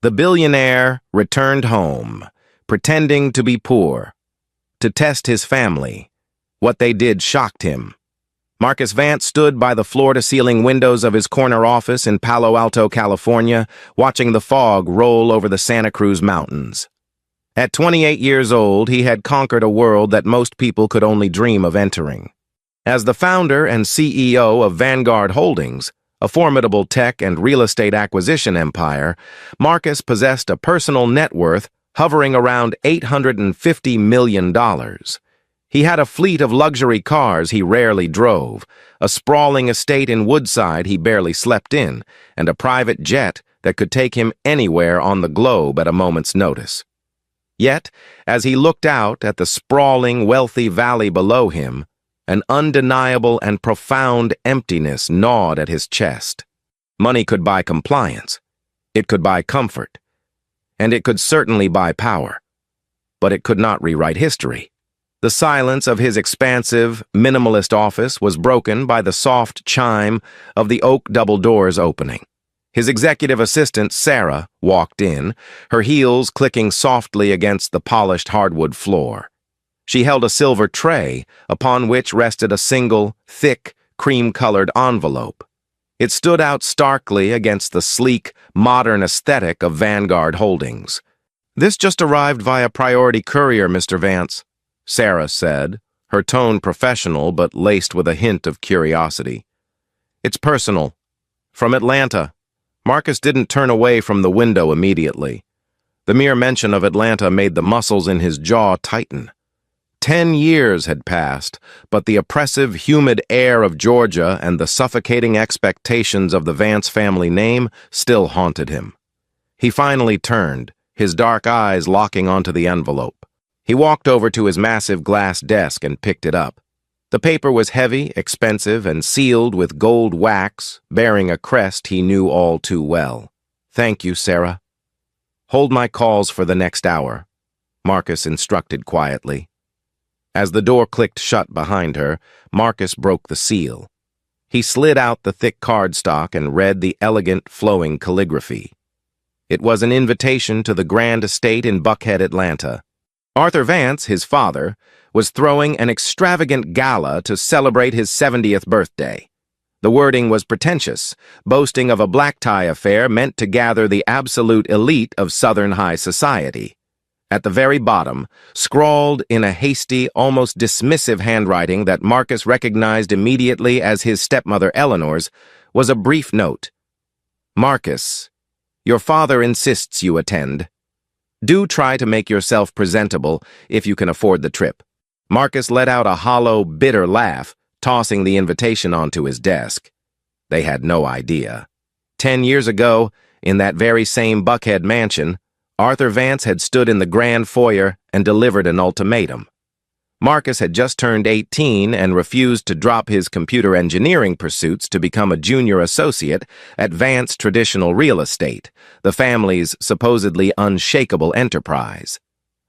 The billionaire returned home, pretending to be poor, to test his family. What they did shocked him. Marcus Vance stood by the floor-to-ceiling windows of his corner office in Palo Alto, California, watching the fog roll over the Santa Cruz Mountains. At 28 years old, he had conquered a world that most people could only dream of entering. As the founder and CEO of Vanguard Holdings, a formidable tech and real estate acquisition empire, Marcus possessed a personal net worth hovering around $850 million. He had a fleet of luxury cars he rarely drove, a sprawling estate in Woodside he barely slept in, and a private jet that could take him anywhere on the globe at a moment's notice. Yet, as he looked out at the sprawling, wealthy valley below him, an undeniable and profound emptiness gnawed at his chest. Money could buy compliance. It could buy comfort. And it could certainly buy power. But it could not rewrite history. The silence of his expansive, minimalist office was broken by the soft chime of the oak double doors opening. His executive assistant, Sarah, walked in, her heels clicking softly against the polished hardwood floor. She held a silver tray, upon which rested a single, thick, cream-colored envelope. It stood out starkly against the sleek, modern aesthetic of Vanguard Holdings. "This just arrived via priority courier, Mr. Vance," Sarah said, her tone professional but laced with a hint of curiosity. "It's personal. From Atlanta." Marcus didn't turn away from the window immediately. The mere mention of Atlanta made the muscles in his jaw tighten. 10 years had passed, but the oppressive, humid air of Georgia and the suffocating expectations of the Vance family name still haunted him. He finally turned, his dark eyes locking onto the envelope. He walked over to his massive glass desk and picked it up. The paper was heavy, expensive, and sealed with gold wax, bearing a crest he knew all too well. "Thank you, Sarah." "Hold my calls for the next hour," Marcus instructed quietly. As the door clicked shut behind her, Marcus broke the seal. He slid out the thick cardstock and read the elegant, flowing calligraphy. It was an invitation to the grand estate in Buckhead, Atlanta. Arthur Vance, his father, was throwing an extravagant gala to celebrate his 70th birthday. The wording was pretentious, boasting of a black tie affair meant to gather the absolute elite of Southern high society. At the very bottom, scrawled in a hasty, almost dismissive handwriting that Marcus recognized immediately as his stepmother Eleanor's, was a brief note. "Marcus, your father insists you attend. Do try to make yourself presentable if you can afford the trip." Marcus let out a hollow, bitter laugh, tossing the invitation onto his desk. They had no idea. 10 years ago, in that very same Buckhead mansion, Arthur Vance had stood in the grand foyer and delivered an ultimatum. Marcus had just turned 18 and refused to drop his computer engineering pursuits to become a junior associate at Vance Traditional Real Estate, the family's supposedly unshakable enterprise.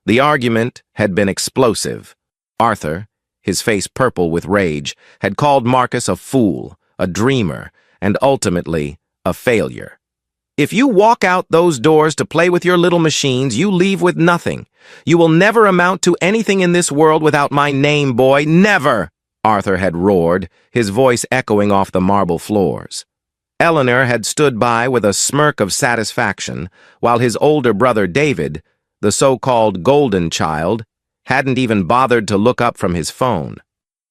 The argument had been explosive. Arthur, his face purple with rage, had called Marcus a fool, a dreamer, and ultimately a failure. "If you walk out those doors to play with your little machines, you leave with nothing. You will never amount to anything in this world without my name, boy. Never!" Arthur had roared, his voice echoing off the marble floors. Eleanor had stood by with a smirk of satisfaction, while his older brother David, the so-called golden child, hadn't even bothered to look up from his phone.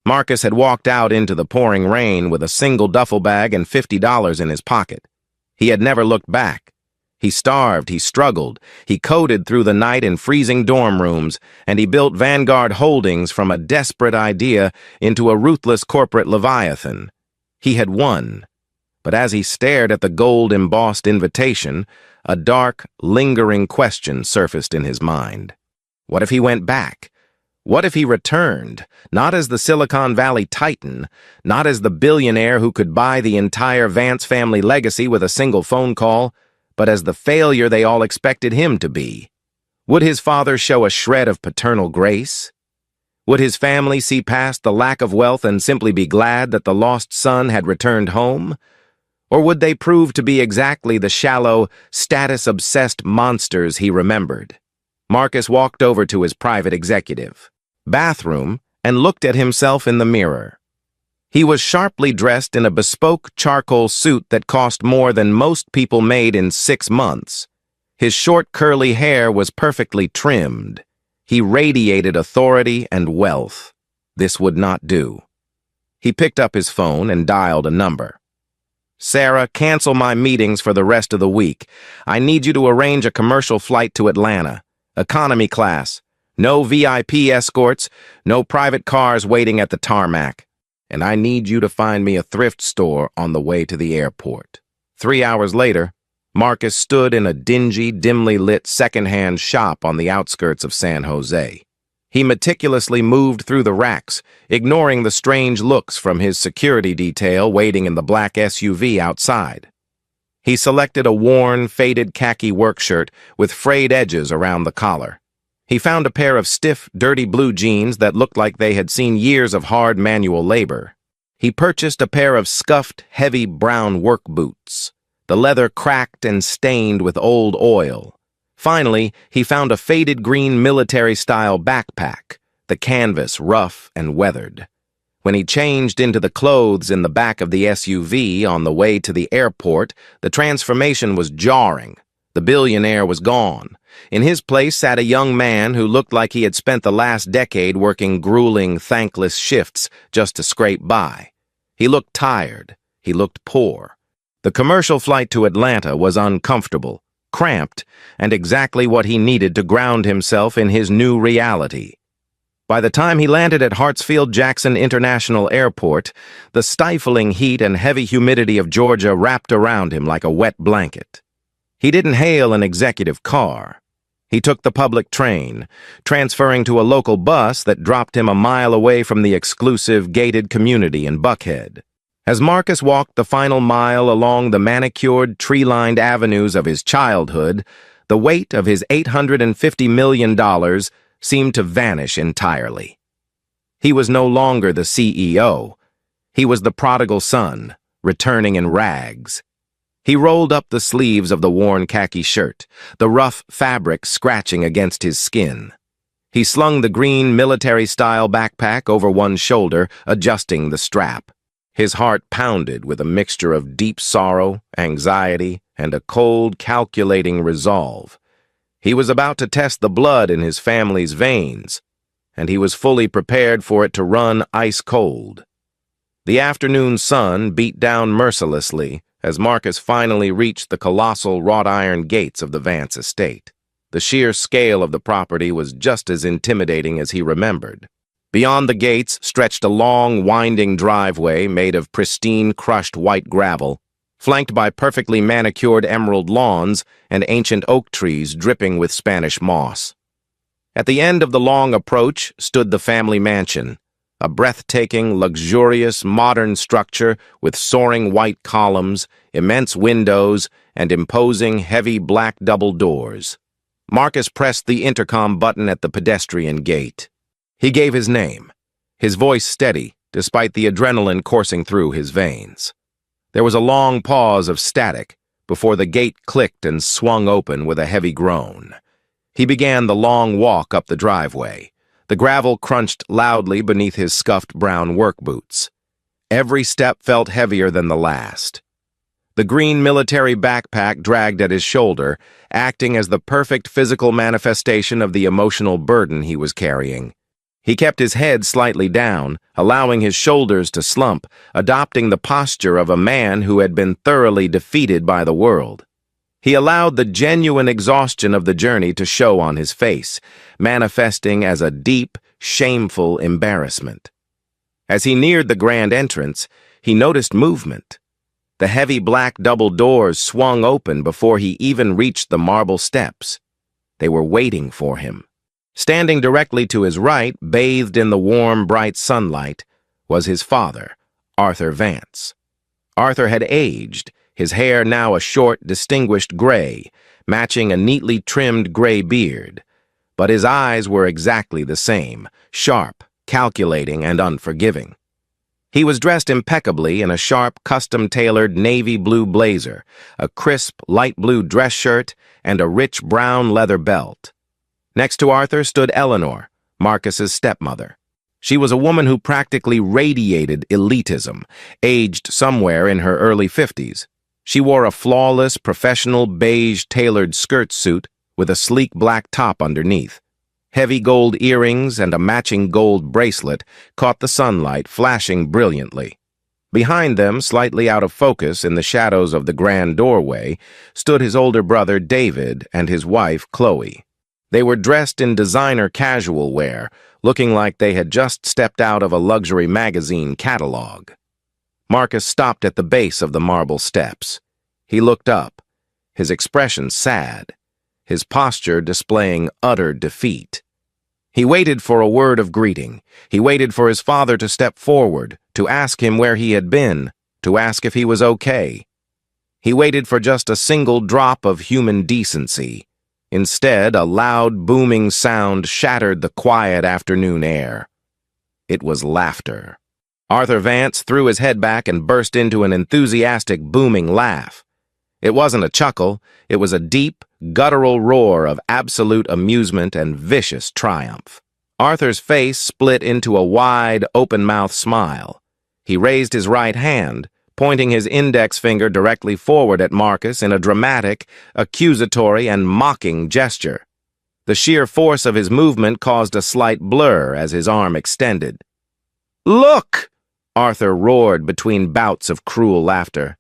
Marcus had walked out into the pouring rain with a single duffel bag and $50 in his pocket. He had never looked back. He starved, he struggled, he coded through the night in freezing dorm rooms, and he built Vanguard Holdings from a desperate idea into a ruthless corporate leviathan. He had won. But as he stared at the gold-embossed invitation, a dark, lingering question surfaced in his mind. What if he went back? What if he returned, not as the Silicon Valley titan, not as the billionaire who could buy the entire Vance family legacy with a single phone call, but as the failure they all expected him to be? Would his father show a shred of paternal grace? Would his family see past the lack of wealth and simply be glad that the lost son had returned home? Or would they prove to be exactly the shallow, status-obsessed monsters he remembered? Marcus walked over to his private executive bathroom and looked at himself in the mirror. He was sharply dressed in a bespoke charcoal suit that cost more than most people made in 6 months. His short curly hair was perfectly trimmed. He radiated authority and wealth. This would not do. He picked up his phone and dialed a number. "Sarah, cancel my meetings for the rest of the week. I need you to arrange a commercial flight to Atlanta. Economy class. No VIP escorts, no private cars waiting at the tarmac. And I need you to find me a thrift store on the way to the airport." 3 hours later, Marcus stood in a dingy, dimly lit second-hand shop on the outskirts of San Jose. He meticulously moved through the racks, ignoring the strange looks from his security detail waiting in the black SUV outside. He selected a worn, faded khaki work shirt with frayed edges around the collar. He found a pair of stiff, dirty blue jeans that looked like they had seen years of hard manual labor. He purchased a pair of scuffed, heavy brown work boots, the leather cracked and stained with old oil. Finally, he found a faded green military-style backpack, the canvas rough and weathered. When he changed into the clothes in the back of the SUV on the way to the airport, the transformation was jarring. The billionaire was gone. In his place sat a young man who looked like he had spent the last decade working grueling, thankless shifts just to scrape by. He looked tired. He looked poor. The commercial flight to Atlanta was uncomfortable, cramped, and exactly what he needed to ground himself in his new reality. By the time he landed at Hartsfield-Jackson International Airport, the stifling heat and heavy humidity of Georgia wrapped around him like a wet blanket. He didn't hail an executive car. He took the public train, transferring to a local bus that dropped him a mile away from the exclusive gated community in Buckhead. As Marcus walked the final mile along the manicured, tree-lined avenues of his childhood, the weight of his $850 million seemed to vanish entirely. He was no longer the CEO. He was the prodigal son, returning in rags. He rolled up the sleeves of the worn khaki shirt, the rough fabric scratching against his skin. He slung the green military-style backpack over one shoulder, adjusting the strap. His heart pounded with a mixture of deep sorrow, anxiety, and a cold, calculating resolve. He was about to test the blood in his family's veins, and he was fully prepared for it to run ice cold. The afternoon sun beat down mercilessly as Marcus finally reached the colossal wrought-iron gates of the Vance estate. The sheer scale of the property was just as intimidating as he remembered. Beyond the gates stretched a long, winding driveway made of pristine, crushed white gravel, flanked by perfectly manicured emerald lawns and ancient oak trees dripping with Spanish moss. At the end of the long approach stood the family mansion, a breathtaking, luxurious, modern structure with soaring white columns, immense windows, and imposing, heavy black double doors. Marcus pressed the intercom button at the pedestrian gate. He gave his name, his voice steady despite the adrenaline coursing through his veins. There was a long pause of static before the gate clicked and swung open with a heavy groan. He began the long walk up the driveway. The gravel crunched loudly beneath his scuffed brown work boots. Every step felt heavier than the last. The green military backpack dragged at his shoulder, acting as the perfect physical manifestation of the emotional burden he was carrying. He kept his head slightly down, allowing his shoulders to slump, adopting the posture of a man who had been thoroughly defeated by the world. He allowed the genuine exhaustion of the journey to show on his face, manifesting as a deep, shameful embarrassment. As he neared the grand entrance, he noticed movement. The heavy black double doors swung open before he even reached the marble steps. They were waiting for him. Standing directly to his right, bathed in the warm, bright sunlight, was his father, Arthur Vance. Arthur had aged, his hair now a short, distinguished gray, matching a neatly trimmed gray beard. But his eyes were exactly the same, sharp, calculating, and unforgiving. He was dressed impeccably in a sharp, custom-tailored navy blue blazer, a crisp, light blue dress shirt, and a rich brown leather belt. Next to Arthur stood Eleanor, Marcus's stepmother. She was a woman who practically radiated elitism, aged somewhere in her early 50s. She wore a flawless, professional beige tailored skirt suit with a sleek black top underneath. Heavy gold earrings and a matching gold bracelet caught the sunlight, flashing brilliantly. Behind them, slightly out of focus in the shadows of the grand doorway, stood his older brother David and his wife Chloe. They were dressed in designer casual wear, looking like they had just stepped out of a luxury magazine catalog. Marcus stopped at the base of the marble steps. He looked up, his expression sad, his posture displaying utter defeat. He waited for a word of greeting. He waited for his father to step forward, to ask him where he had been, to ask if he was okay. He waited for just a single drop of human decency. Instead, a loud, booming sound shattered the quiet afternoon air. It was laughter. Arthur Vance threw his head back and burst into an enthusiastic, booming laugh. It wasn't a chuckle, it was a deep, guttural roar of absolute amusement and vicious triumph. Arthur's face split into a wide, open-mouthed smile. He raised his right hand, pointing his index finger directly forward at Marcus in a dramatic, accusatory, and mocking gesture. The sheer force of his movement caused a slight blur as his arm extended. "Look!" Arthur roared between bouts of cruel laughter.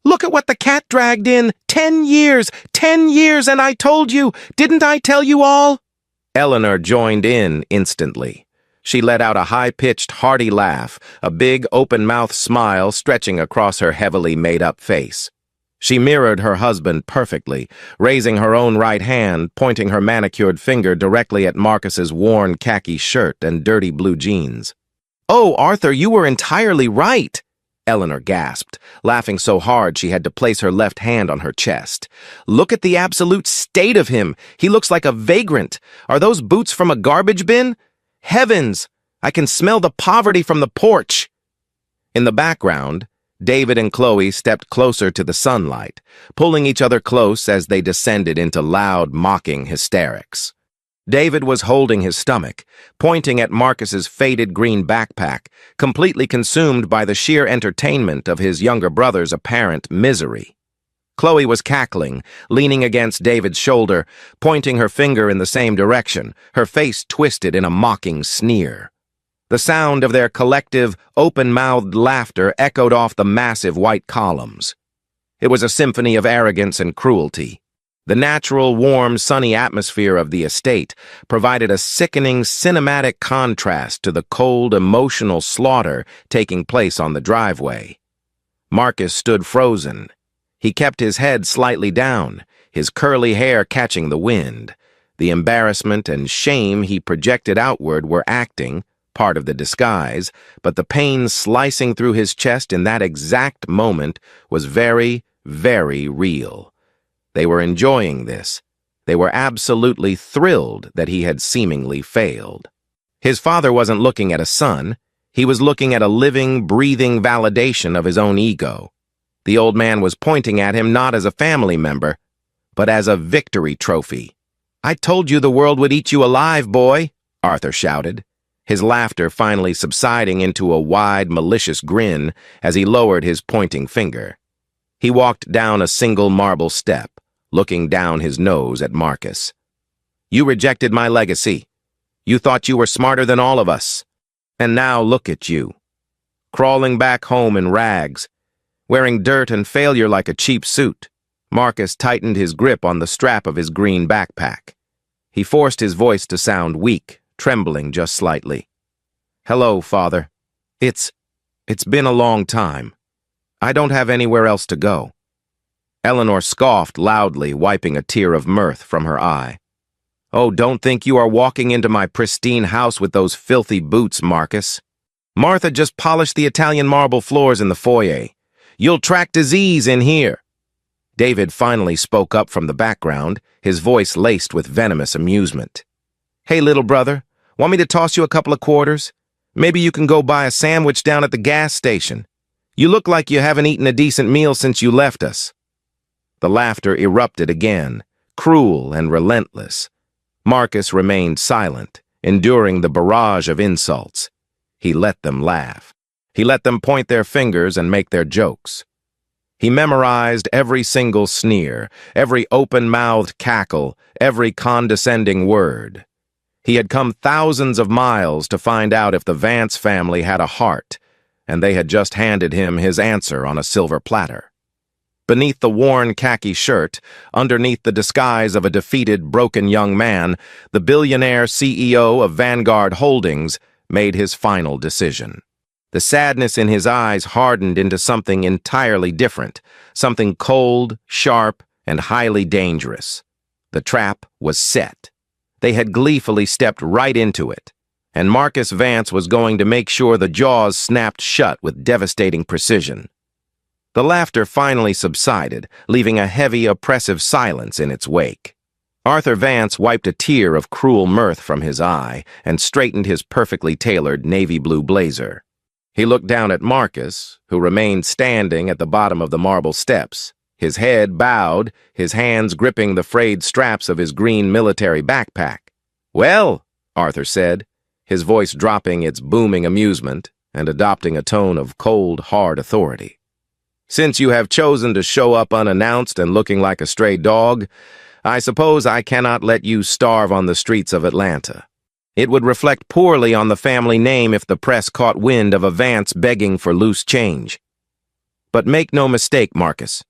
"Look at what the cat dragged in! 10 years! 10 years, and I told you! Didn't I tell you all?" Eleanor joined in instantly. She let out a high-pitched, hearty laugh, a big, open-mouthed smile stretching across her heavily made-up face. She mirrored her husband perfectly, raising her own right hand, pointing her manicured finger directly at Marcus's worn khaki shirt and dirty blue jeans. "Oh, Arthur, you were entirely right," Eleanor gasped, laughing so hard she had to place her left hand on her chest. "Look at the absolute state of him. He looks like a vagrant. Are those boots from a garbage bin? Heavens! I can smell the poverty from the porch." In the background, David and Chloe stepped closer to the sunlight, pulling each other close as they descended into loud, mocking hysterics. David was holding his stomach, pointing at Marcus's faded green backpack, completely consumed by the sheer entertainment of his younger brother's apparent misery. Chloe was cackling, leaning against David's shoulder, pointing her finger in the same direction, her face twisted in a mocking sneer. The sound of their collective, open-mouthed laughter echoed off the massive white columns. It was a symphony of arrogance and cruelty. The natural, warm, sunny atmosphere of the estate provided a sickening, cinematic contrast to the cold, emotional slaughter taking place on the driveway. Marcus stood frozen. He kept his head slightly down, his curly hair catching the wind. The embarrassment and shame he projected outward were acting, part of the disguise, but the pain slicing through his chest in that exact moment was very, very real. They were enjoying this. They were absolutely thrilled that he had seemingly failed. His father wasn't looking at a son. He was looking at a living, breathing validation of his own ego. The old man was pointing at him not as a family member, but as a victory trophy. "I told you the world would eat you alive, boy," Arthur shouted, his laughter finally subsiding into a wide, malicious grin as he lowered his pointing finger. He walked down a single marble step, looking down his nose at Marcus. "You rejected my legacy. You thought you were smarter than all of us. And now look at you, crawling back home in rags, wearing dirt and failure like a cheap suit." Marcus tightened his grip on the strap of his green backpack. He forced his voice to sound weak, trembling just slightly. "Hello, Father. It's been a long time. I don't have anywhere else to go." Eleanor scoffed loudly, wiping a tear of mirth from her eye. "Oh, don't think you are walking into my pristine house with those filthy boots, Marcus. Martha just polished the Italian marble floors in the foyer. You'll track disease in here." David finally spoke up from the background, his voice laced with venomous amusement. "Hey, little brother, want me to toss you a couple of quarters? Maybe you can go buy a sandwich down at the gas station. You look like you haven't eaten a decent meal since you left us." The laughter erupted again, cruel and relentless. Marcus remained silent, enduring the barrage of insults. He let them laugh. He let them point their fingers and make their jokes. He memorized every single sneer, every open-mouthed cackle, every condescending word. He had come thousands of miles to find out if the Vance family had a heart, and they had just handed him his answer on a silver platter. Beneath the worn khaki shirt, underneath the disguise of a defeated, broken young man, the billionaire CEO of Vanguard Holdings made his final decision. The sadness in his eyes hardened into something entirely different, something cold, sharp, and highly dangerous. The trap was set. They had gleefully stepped right into it, and Marcus Vance was going to make sure the jaws snapped shut with devastating precision. The laughter finally subsided, leaving a heavy, oppressive silence in its wake. Arthur Vance wiped a tear of cruel mirth from his eye and straightened his perfectly tailored navy blue blazer. He looked down at Marcus, who remained standing at the bottom of the marble steps, his head bowed, his hands gripping the frayed straps of his green military backpack. "Well," Arthur said, his voice dropping its booming amusement and adopting a tone of cold, hard authority. "Since you have chosen to show up unannounced and looking like a stray dog, I suppose I cannot let you starve on the streets of Atlanta. It would reflect poorly on the family name if the press caught wind of a Vance begging for loose change. But make no mistake, Marcus.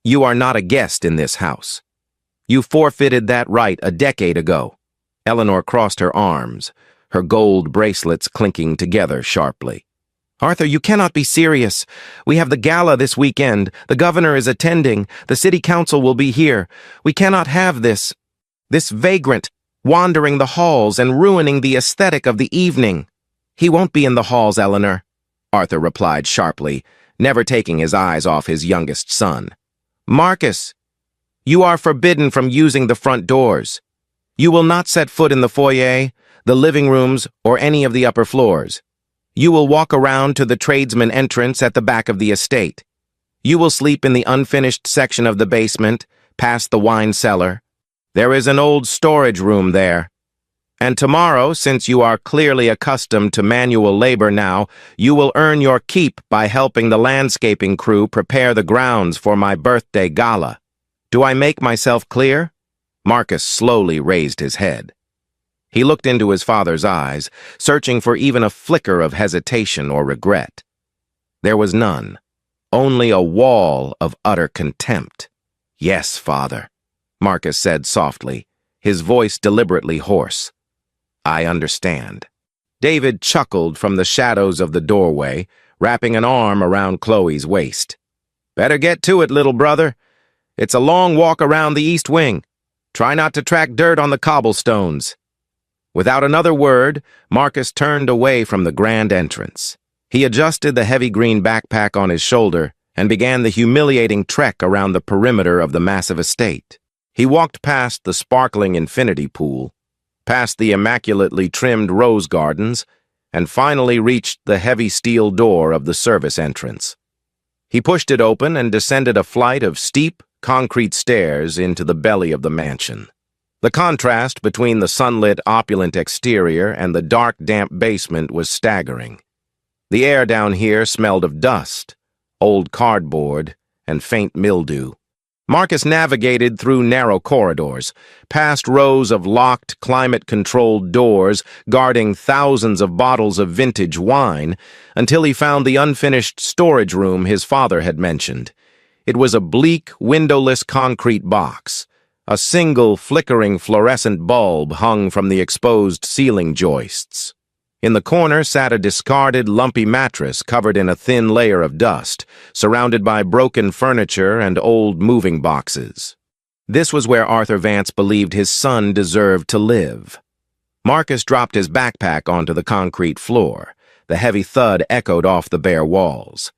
You are not a guest in this house. You forfeited that right a decade ago." Eleanor crossed her arms, her gold bracelets clinking together sharply. "Arthur, you cannot be serious. We have the gala this weekend. The governor is attending. The city council will be here. We cannot have this vagrant wandering the halls and ruining the aesthetic of the evening." "He won't be in the halls, Eleanor," Arthur replied sharply, never taking his eyes off his youngest son. "Marcus, you are forbidden from using the front doors. You will not set foot in the foyer, the living rooms, or any of the upper floors. You will walk around to the tradesman entrance at the back of the estate. You will sleep in the unfinished section of the basement, past the wine cellar. There is an old storage room there. And tomorrow, since you are clearly accustomed to manual labor now, you will earn your keep by helping the landscaping crew prepare the grounds for my birthday gala. Do I make myself clear?" Marcus slowly raised his head. He looked into his father's eyes, searching for even a flicker of hesitation or regret. There was none, only a wall of utter contempt. "Yes, father," Marcus said softly, his voice deliberately hoarse. "I understand." David chuckled from the shadows of the doorway, wrapping an arm around Chloe's waist. "Better get to it, little brother. It's a long walk around the east wing. Try not to track dirt on the cobblestones." Without another word, Marcus turned away from the grand entrance. He adjusted the heavy green backpack on his shoulder and began the humiliating trek around the perimeter of the massive estate. He walked past the sparkling infinity pool, past the immaculately trimmed rose gardens, and finally reached the heavy steel door of the service entrance. He pushed it open and descended a flight of steep, concrete stairs into the belly of the mansion. The contrast between the sunlit, opulent exterior and the dark, damp basement was staggering. The air down here smelled of dust, old cardboard, and faint mildew. Marcus navigated through narrow corridors, past rows of locked, climate-controlled doors guarding thousands of bottles of vintage wine, until he found the unfinished storage room his father had mentioned. It was a bleak, windowless concrete box. A single flickering fluorescent bulb hung from the exposed ceiling joists. In the corner sat a discarded, lumpy mattress covered in a thin layer of dust, surrounded by broken furniture and old moving boxes. This was where Arthur Vance believed his son deserved to live. Marcus dropped his backpack onto the concrete floor. The heavy thud echoed off the bare walls.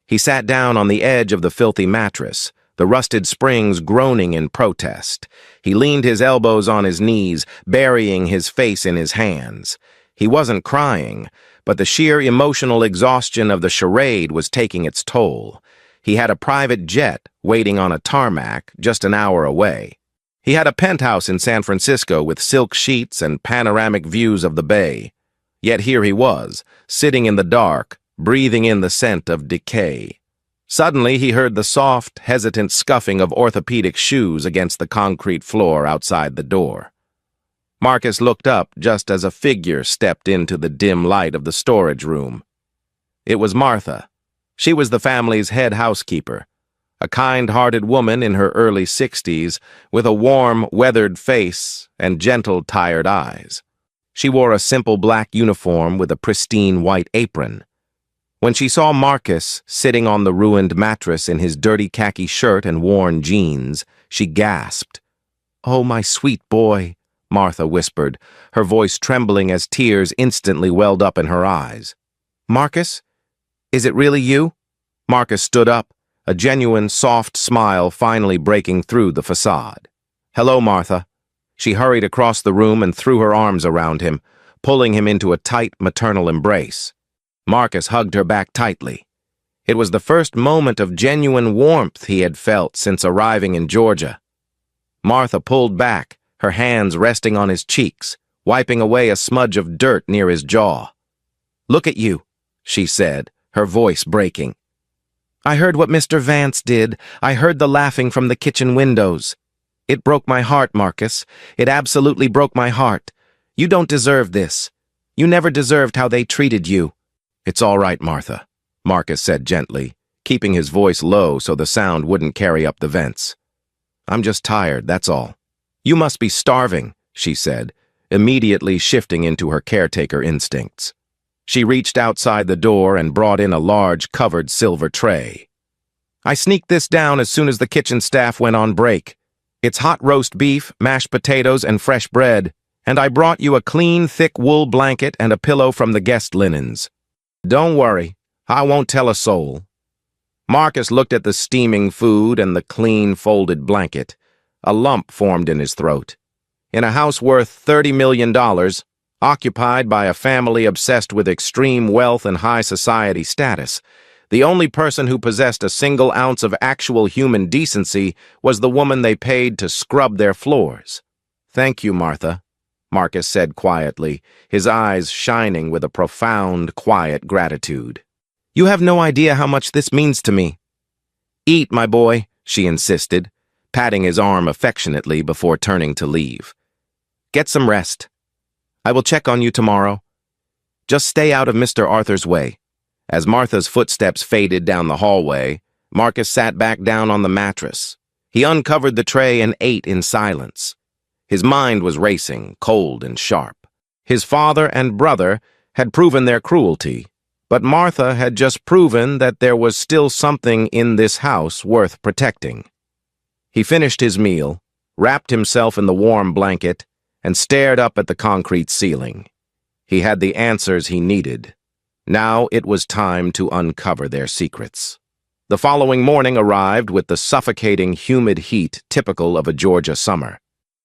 He sat down on the edge of the filthy mattress, the rusted springs groaning in protest. He leaned his elbows on his knees, burying his face in his hands. He wasn't crying, but the sheer emotional exhaustion of the charade was taking its toll. He had a private jet waiting on a tarmac just an hour away. He had a penthouse in San Francisco with silk sheets and panoramic views of the bay. Yet here he was, sitting in the dark, breathing in the scent of decay. Suddenly he heard the soft, hesitant scuffing of orthopedic shoes against the concrete floor outside the door. Marcus looked up just as a figure stepped into the dim light of the storage room. It was Martha. She was the family's head housekeeper, a kind-hearted woman in her early 60s with a warm, weathered face and gentle, tired eyes. She wore a simple black uniform with a pristine white apron. When she saw Marcus sitting on the ruined mattress in his dirty khaki shirt and worn jeans, she gasped. "Oh, my sweet boy," Martha whispered, her voice trembling as tears instantly welled up in her eyes. "Marcus? Is it really you?" Marcus stood up, a genuine, soft smile finally breaking through the facade. "Hello, Martha." She hurried across the room and threw her arms around him, pulling him into a tight maternal embrace. Marcus hugged her back tightly. It was the first moment of genuine warmth he had felt since arriving in Georgia. Martha pulled back, her hands resting on his cheeks, wiping away a smudge of dirt near his jaw. "Look at you," she said, her voice breaking. "I heard what Mr. Vance did. I heard the laughing from the kitchen windows. It broke my heart, Marcus. It absolutely broke my heart. You don't deserve this. You never deserved how they treated you." "It's all right, Martha," Marcus said gently, keeping his voice low so the sound wouldn't carry up the vents. "I'm just tired, that's all." "You must be starving," she said, immediately shifting into her caretaker instincts. She reached outside the door and brought in a large, covered silver tray. "I sneaked this down as soon as the kitchen staff went on break. It's hot roast beef, mashed potatoes, and fresh bread, and I brought you a clean, thick wool blanket and a pillow from the guest linens. Don't worry, I won't tell a soul." Marcus looked at the steaming food and the clean, folded blanket. A lump formed in his throat. In a house worth $30 million, occupied by a family obsessed with extreme wealth and high society status, the only person who possessed a single ounce of actual human decency was the woman they paid to scrub their floors. "Thank you, Martha," Marcus said quietly, his eyes shining with a profound, quiet gratitude. "You have no idea how much this means to me." "Eat, my boy," she insisted, patting his arm affectionately before turning to leave. "Get some rest. I will check on you tomorrow. Just stay out of Mr. Arthur's way." As Martha's footsteps faded down the hallway, Marcus sat back down on the mattress. He uncovered the tray and ate in silence. His mind was racing, cold and sharp. His father and brother had proven their cruelty, but Martha had just proven that there was still something in this house worth protecting. He finished his meal, wrapped himself in the warm blanket, and stared up at the concrete ceiling. He had the answers he needed. Now it was time to uncover their secrets. The following morning arrived with the suffocating, humid heat typical of a Georgia summer.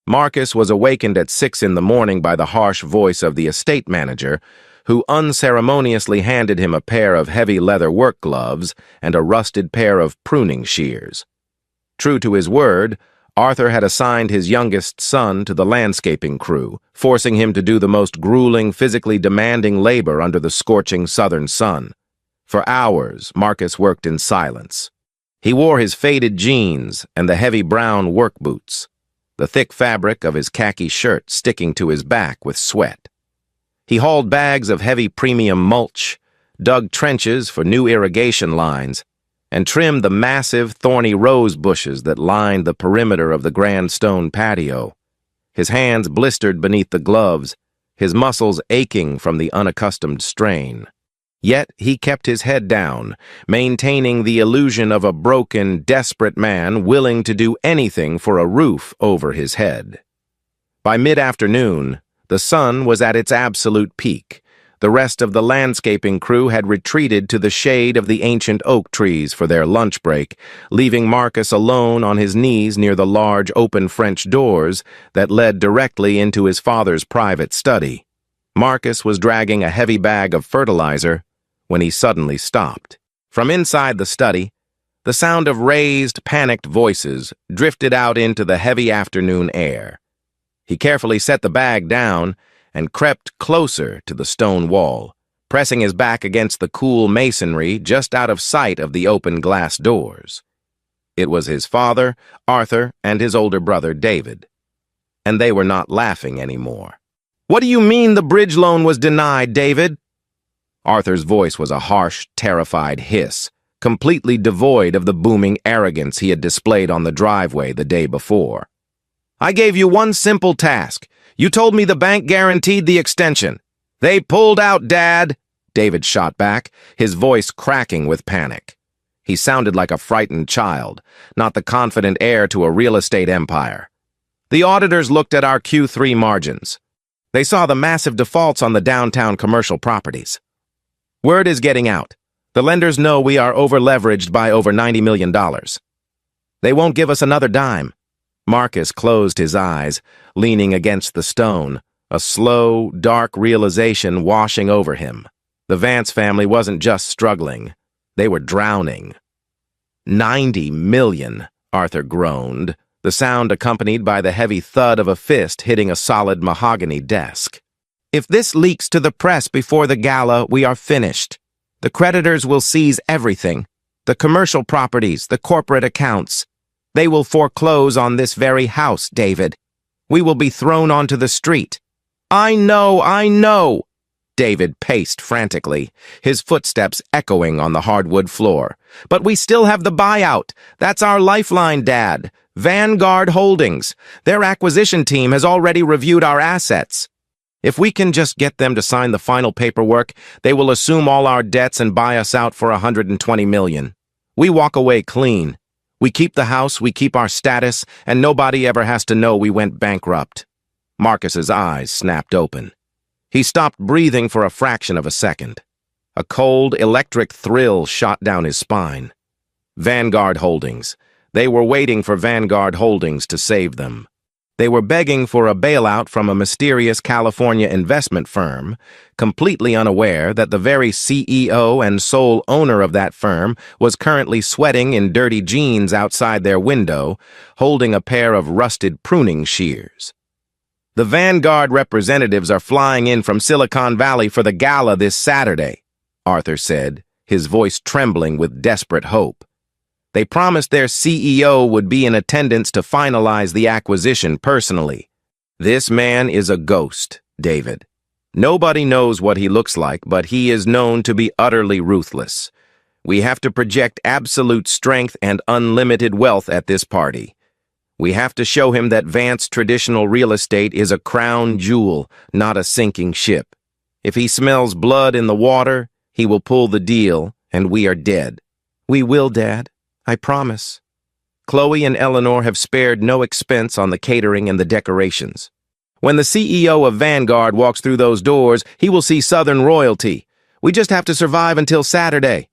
Marcus was awakened at 6 in the morning by the harsh voice of the estate manager, who unceremoniously handed him a pair of heavy leather work gloves and a rusted pair of pruning shears. True to his word, Arthur had assigned his youngest son to the landscaping crew, forcing him to do the most grueling, physically demanding labor under the scorching southern sun. For hours, Marcus worked in silence. He wore his faded jeans and the heavy brown work boots, the thick fabric of his khaki shirt sticking to his back with sweat. He hauled bags of heavy premium mulch, dug trenches for new irrigation lines, and trimmed the massive, thorny rose bushes that lined the perimeter of the grand stone patio. His hands blistered beneath the gloves, his muscles aching from the unaccustomed strain. Yet he kept his head down, maintaining the illusion of a broken, desperate man willing to do anything for a roof over his head. By mid-afternoon, the sun was at its absolute peak. The rest of the landscaping crew had retreated to the shade of the ancient oak trees for their lunch break, leaving Marcus alone on his knees near the large open French doors that led directly into his father's private study. Marcus was dragging a heavy bag of fertilizer when he suddenly stopped. From inside the study, the sound of raised, panicked voices drifted out into the heavy afternoon air. He carefully set the bag down and crept closer to the stone wall, pressing his back against the cool masonry just out of sight of the open glass doors. It was his father, Arthur, and his older brother, David. And they were not laughing anymore. "What do you mean the bridge loan was denied, David?" Arthur's voice was a harsh, terrified hiss, completely devoid of the booming arrogance he had displayed on the driveway the day before. "I gave you one simple task. You told me the bank guaranteed the extension. They pulled out, Dad," David shot back, his voice cracking with panic. He sounded like a frightened child, not the confident heir to a real estate empire. The auditors looked at our Q3 margins. They saw the massive defaults on the downtown commercial properties. Word is getting out. The lenders know we are over-leveraged by over $90 million. They won't give us another dime. Marcus closed his eyes, leaning against the stone, a slow, dark realization washing over him. The Vance family wasn't just struggling. They were drowning. $90 million, Arthur groaned, the sound accompanied by the heavy thud of a fist hitting a solid mahogany desk. "If this leaks to the press before the gala, we are finished. The creditors will seize everything. The commercial properties, the corporate accounts. They will foreclose on this very house, David. We will be thrown onto the street." I know, David paced frantically, his footsteps echoing on the hardwood floor. "But we still have the buyout. That's our lifeline, Dad. Vanguard Holdings. Their acquisition team has already reviewed our assets. If we can just get them to sign the final paperwork, they will assume all our debts and buy us out for $120 million. We walk away clean. We keep the house, we keep our status, and nobody ever has to know we went bankrupt." Marcus's eyes snapped open. He stopped breathing for a fraction of a second. A cold, electric thrill shot down his spine. Vanguard Holdings. They were waiting for Vanguard Holdings to save them. They were begging for a bailout from a mysterious California investment firm, completely unaware that the very CEO and sole owner of that firm was currently sweating in dirty jeans outside their window, holding a pair of rusted pruning shears. "The Vanguard representatives are flying in from Silicon Valley for the gala this Saturday," Arthur said, his voice trembling with desperate hope. "They promised their CEO would be in attendance to finalize the acquisition personally. This man is a ghost, David. Nobody knows what he looks like, but he is known to be utterly ruthless. We have to project absolute strength and unlimited wealth at this party. We have to show him that Vance traditional real estate is a crown jewel, not a sinking ship. If he smells blood in the water, he will pull the deal, and we are dead." "We will, Dad. I promise." Chloe and Eleanor have spared no expense on the catering and the decorations. "When the CEO of Vanguard walks through those doors, he will see Southern royalty. We just have to survive until Saturday."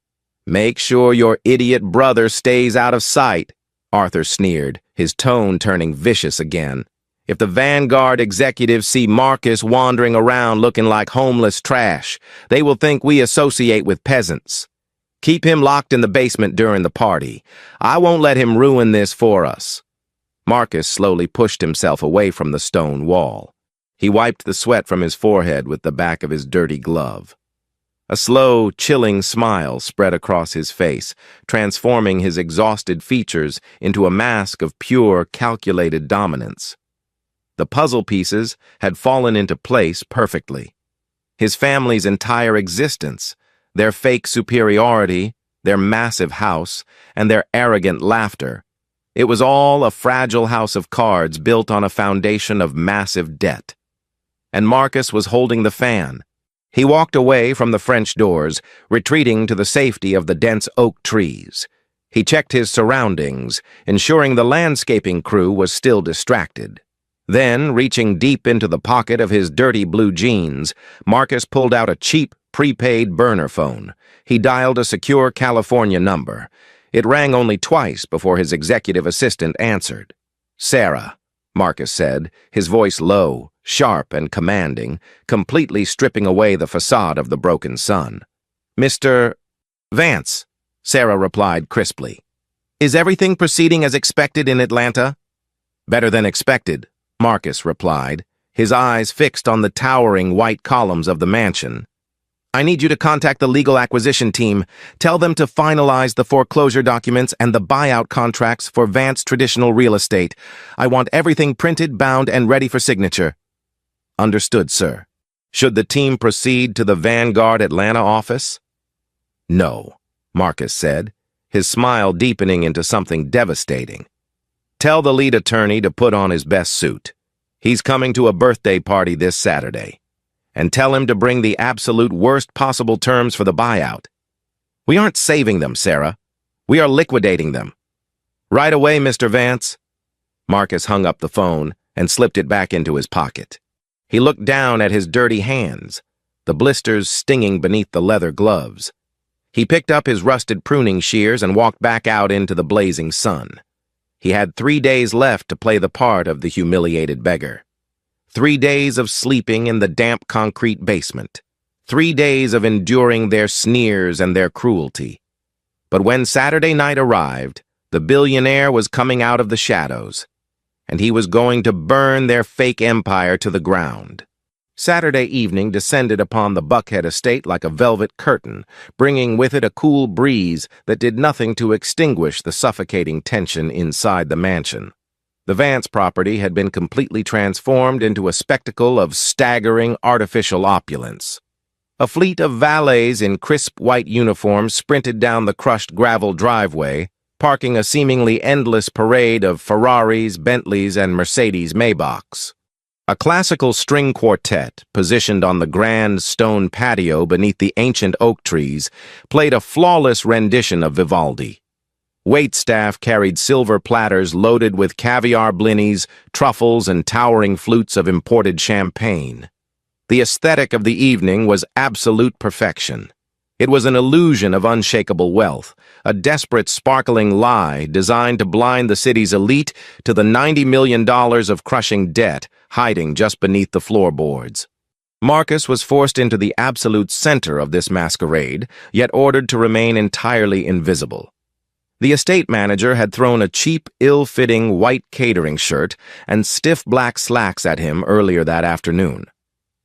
"Make sure your idiot brother stays out of sight," Arthur sneered, his tone turning vicious again. "If the Vanguard executives see Marcus wandering around looking like homeless trash, they will think we associate with peasants. Keep him locked in the basement during the party. I won't let him ruin this for us." Marcus slowly pushed himself away from the stone wall. He wiped the sweat from his forehead with the back of his dirty glove. A slow, chilling smile spread across his face, transforming his exhausted features into a mask of pure, calculated dominance. The puzzle pieces had fallen into place perfectly. His family's entire existence, their fake superiority, their massive house, and their arrogant laughter. It was all a fragile house of cards built on a foundation of massive debt. And Marcus was holding the fan. He walked away from the French doors, retreating to the safety of the dense oak trees. He checked his surroundings, ensuring the landscaping crew was still distracted. Then, reaching deep into the pocket of his dirty blue jeans, Marcus pulled out a cheap, prepaid burner phone. He dialed a secure California number. It rang only twice before his executive assistant answered. "Sarah," Marcus said, his voice low, sharp and commanding, completely stripping away the facade of the broken sun. "Mr. Vance," Sarah replied crisply. "Is everything proceeding as expected in Atlanta?" "Better than expected," Marcus replied, his eyes fixed on the towering white columns of the mansion. "I need you to contact the legal acquisition team. Tell them to finalize the foreclosure documents and the buyout contracts for Vance Traditional Real Estate. I want everything printed, bound, and ready for signature." "Understood, sir." "Should the team proceed to the Vanguard Atlanta office?" "No," Marcus said, his smile deepening into something devastating. "Tell the lead attorney to put on his best suit. He's coming to a birthday party this Saturday. And tell him to bring the absolute worst possible terms for the buyout. We aren't saving them, Sarah. We are liquidating them." "Right away, Mr. Vance." Marcus hung up the phone and slipped it back into his pocket. He looked down at his dirty hands, the blisters stinging beneath the leather gloves. He picked up his rusted pruning shears and walked back out into the blazing sun. He had 3 days left to play the part of the humiliated beggar. 3 days of sleeping in the damp concrete basement. 3 days of enduring their sneers and their cruelty. But when Saturday night arrived, the billionaire was coming out of the shadows, and he was going to burn their fake empire to the ground. Saturday evening descended upon the Buckhead estate like a velvet curtain, bringing with it a cool breeze that did nothing to extinguish the suffocating tension inside the mansion. The Vance property had been completely transformed into a spectacle of staggering artificial opulence. A fleet of valets in crisp white uniforms sprinted down the crushed gravel driveway, parking a seemingly endless parade of Ferraris, Bentleys, and Mercedes Maybachs. A classical string quartet, positioned on the grand stone patio beneath the ancient oak trees, played a flawless rendition of Vivaldi. Waitstaff carried silver platters loaded with caviar blinis, truffles, and towering flutes of imported champagne. The aesthetic of the evening was absolute perfection. It was an illusion of unshakable wealth, a desperate sparkling lie designed to blind the city's elite to the $90 million of crushing debt hiding just beneath the floorboards. Marcus was forced into the absolute center of this masquerade, yet ordered to remain entirely invisible. The estate manager had thrown a cheap, ill-fitting white catering shirt and stiff black slacks at him earlier that afternoon.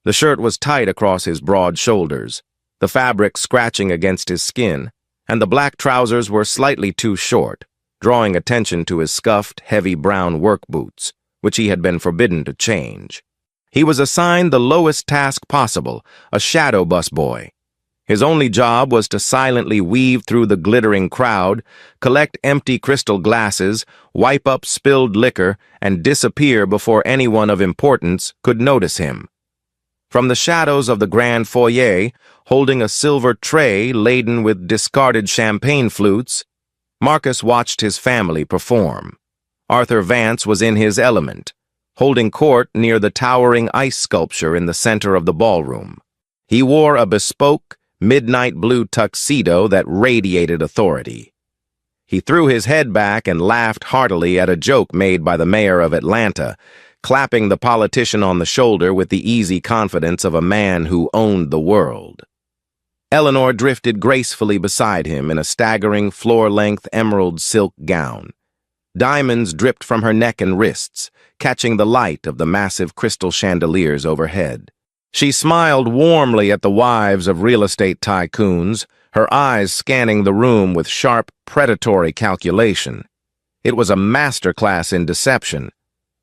The shirt was tight across his broad shoulders, the fabric scratching against his skin, and the black trousers were slightly too short, drawing attention to his scuffed, heavy brown work boots, which he had been forbidden to change. He was assigned the lowest task possible, a shadow busboy. His only job was to silently weave through the glittering crowd, collect empty crystal glasses, wipe up spilled liquor, and disappear before anyone of importance could notice him. From the shadows of the grand foyer, holding a silver tray laden with discarded champagne flutes, Marcus watched his family perform. Arthur Vance was in his element, holding court near the towering ice sculpture in the center of the ballroom. He wore a bespoke, midnight blue tuxedo that radiated authority. He threw his head back and laughed heartily at a joke made by the mayor of Atlanta, clapping the politician on the shoulder with the easy confidence of a man who owned the world. Eleanor drifted gracefully beside him in a staggering floor-length emerald silk gown. Diamonds dripped from her neck and wrists, catching the light of the massive crystal chandeliers overhead. She smiled warmly at the wives of real estate tycoons, her eyes scanning the room with sharp, predatory calculation. It was a masterclass in deception.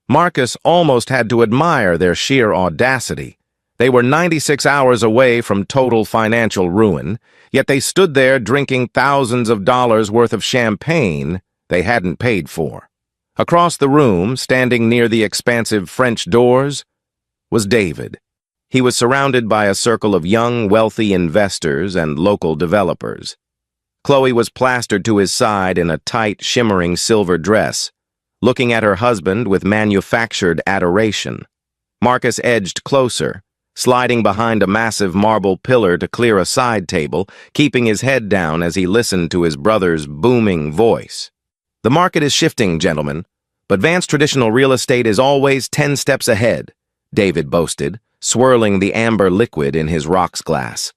Marcus almost had to admire their sheer audacity. They were 96 hours away from total financial ruin, yet they stood there drinking thousands of dollars worth of champagne they hadn't paid for. Across the room, standing near the expansive French doors, was David. He was surrounded by a circle of young, wealthy investors and local developers. Chloe was plastered to his side in a tight, shimmering silver dress, looking at her husband with manufactured adoration. Marcus edged closer, sliding behind a massive marble pillar to clear a side table, keeping his head down as he listened to his brother's booming voice. "The market is shifting, gentlemen, but Vance Traditional Real Estate is always 10 steps ahead. David boasted, swirling the amber liquid in his rocks glass.